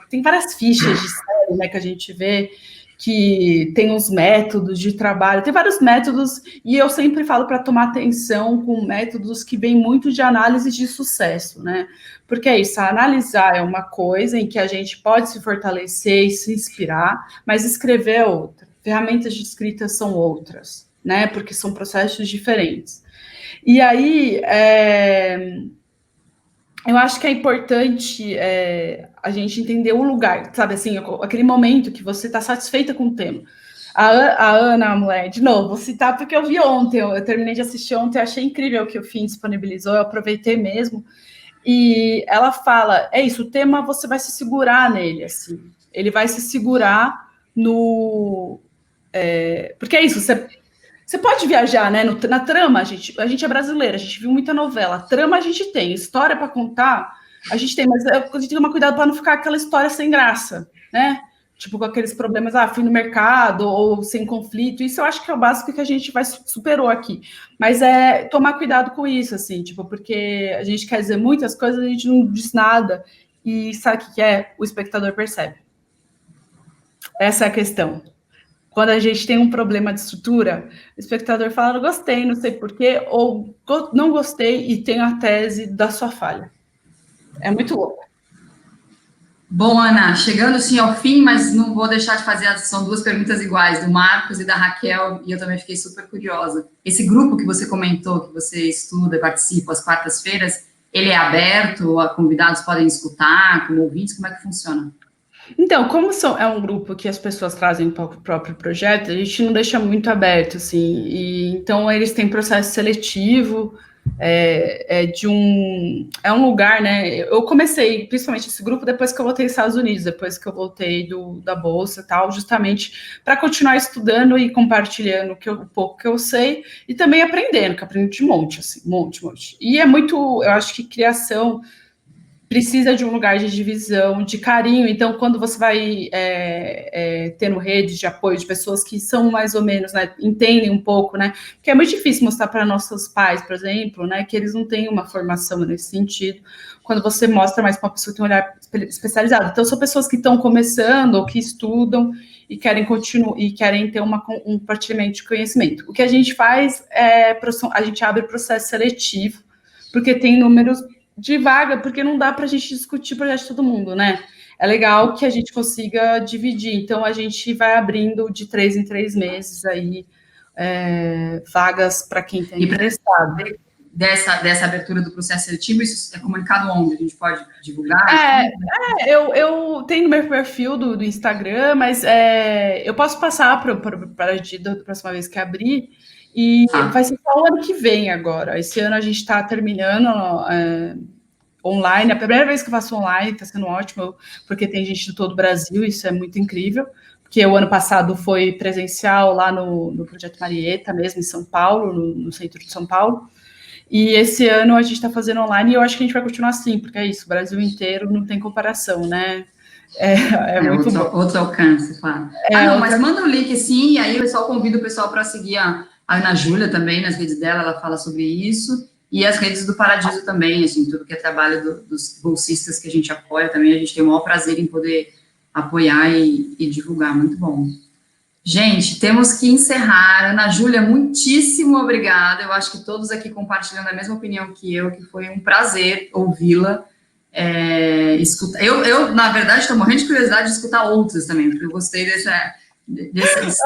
tem várias fichas de série, né, que a gente vê, que tem os métodos de trabalho, tem vários métodos, e eu sempre falo para tomar atenção com métodos que vêm muito de análise de sucesso, né? Porque é isso, analisar é uma coisa em que a gente pode se fortalecer e se inspirar, mas escrever é outra. Ferramentas de escrita são outras, né? Porque são processos diferentes. E aí, eu acho que é importante a gente entender o lugar, sabe, assim, aquele momento que você está satisfeita com o tema. A Ana, a mulher, de novo, vou citar porque eu vi ontem, eu terminei de assistir ontem, achei incrível o que o Fim disponibilizou, eu aproveitei mesmo, e ela fala, é isso, o tema você vai se segurar nele, assim, ele vai se segurar no... porque é isso, você pode viajar, né? Na trama, a gente é brasileira, a gente viu muita novela. Trama a gente tem, história para contar, a gente tem, mas a gente tem que tomar cuidado para não ficar aquela história sem graça, né? tipo, com aqueles problemas, fim no mercado, ou sem conflito. Isso eu acho que é o básico que a gente superou aqui. Mas é tomar cuidado com isso, assim, tipo, porque a gente quer dizer muitas coisas, a gente não diz nada, e sabe o que é? O espectador percebe. Essa é a questão. Quando a gente tem um problema de estrutura, o espectador fala, não gostei, não sei porquê, ou não gostei e tem a tese da sua falha. É muito louco. Bom, Ana, chegando sim ao fim, mas não vou deixar de fazer, são duas perguntas iguais, do Marcos e da Raquel, e eu também fiquei super curiosa. Esse grupo que você comentou, que você estuda, participa às quartas-feiras, ele é aberto, convidados podem escutar, como ouvintes, como é que funciona? Então, como é um grupo que as pessoas trazem para o próprio projeto, a gente não deixa muito aberto, assim, então eles têm processo seletivo, é um lugar, né, eu comecei, principalmente esse grupo, depois que eu voltei dos Estados Unidos, depois que eu voltei da Bolsa e tal, justamente para continuar estudando e compartilhando o pouco que eu sei, e também aprendendo, que eu aprendi de monte, assim, monte. E é muito, eu acho que criação precisa de um lugar de divisão, de carinho. Então, quando você vai tendo redes de apoio de pessoas que são mais ou menos, né, entendem um pouco, né, que é muito difícil mostrar para nossos pais, por exemplo, né, que eles não têm uma formação nesse sentido, quando você mostra mais para uma pessoa que tem um olhar especializado. Então, são pessoas que estão começando ou que estudam e querem continuar e querem ter um compartilhamento de conhecimento. O que a gente faz a gente abre processo seletivo, porque tem números de vaga, porque não dá para a gente discutir o projeto de todo mundo, né? É legal que a gente consiga dividir. Então, a gente vai abrindo de 3 em 3 meses aí vagas para quem tem interessado. Dessa abertura do processo seletivo, isso é comunicado onde? A gente pode divulgar? Eu tenho meu perfil do Instagram, mas eu posso passar para a próxima vez que abrir, e vai ser só o ano que vem agora. Esse ano a gente está terminando online. A primeira vez que eu faço online, está sendo ótimo, porque tem gente de todo o Brasil, isso é muito incrível, porque o ano passado foi presencial lá no Projeto Marieta, mesmo em São Paulo, no centro de São Paulo, e esse ano a gente está fazendo online, e eu acho que a gente vai continuar assim, porque é isso, o Brasil inteiro não tem comparação, né? Muito bom. Outro alcance, claro. Mas manda o link sim, e aí o pessoal convida o pessoal para seguir a Ana Júlia também, nas redes dela, ela fala sobre isso, e as redes do Paradiso também, assim, tudo que é trabalho dos bolsistas que a gente apoia também, a gente tem o maior prazer em poder apoiar e divulgar, muito bom. Gente, temos que encerrar. Ana Júlia, muitíssimo obrigada. Eu acho que todos aqui compartilham a mesma opinião que eu, que foi um prazer ouvi-la. Eu, na verdade, estou morrendo de curiosidade de escutar outros também, porque eu gostei desse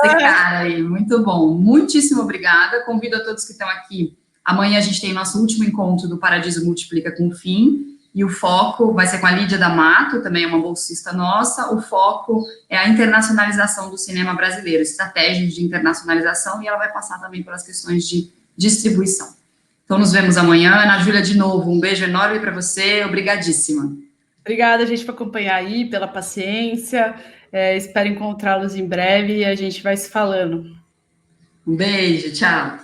cara aí. Muito bom. Muitíssimo obrigada. Convido a todos que estão aqui. Amanhã a gente tem nosso último encontro do Paradiso Multiplica com o Fim. E o foco vai ser com a Lídia D'Amato, também é uma bolsista nossa. O foco é a internacionalização do cinema brasileiro, estratégias de internacionalização, e ela vai passar também pelas questões de distribuição. Então, nos vemos amanhã. Ana Júlia, de novo, um beijo enorme para você, obrigadíssima. Obrigada, gente, por acompanhar aí, pela paciência. Espero encontrá-los em breve e a gente vai se falando. Um beijo, tchau.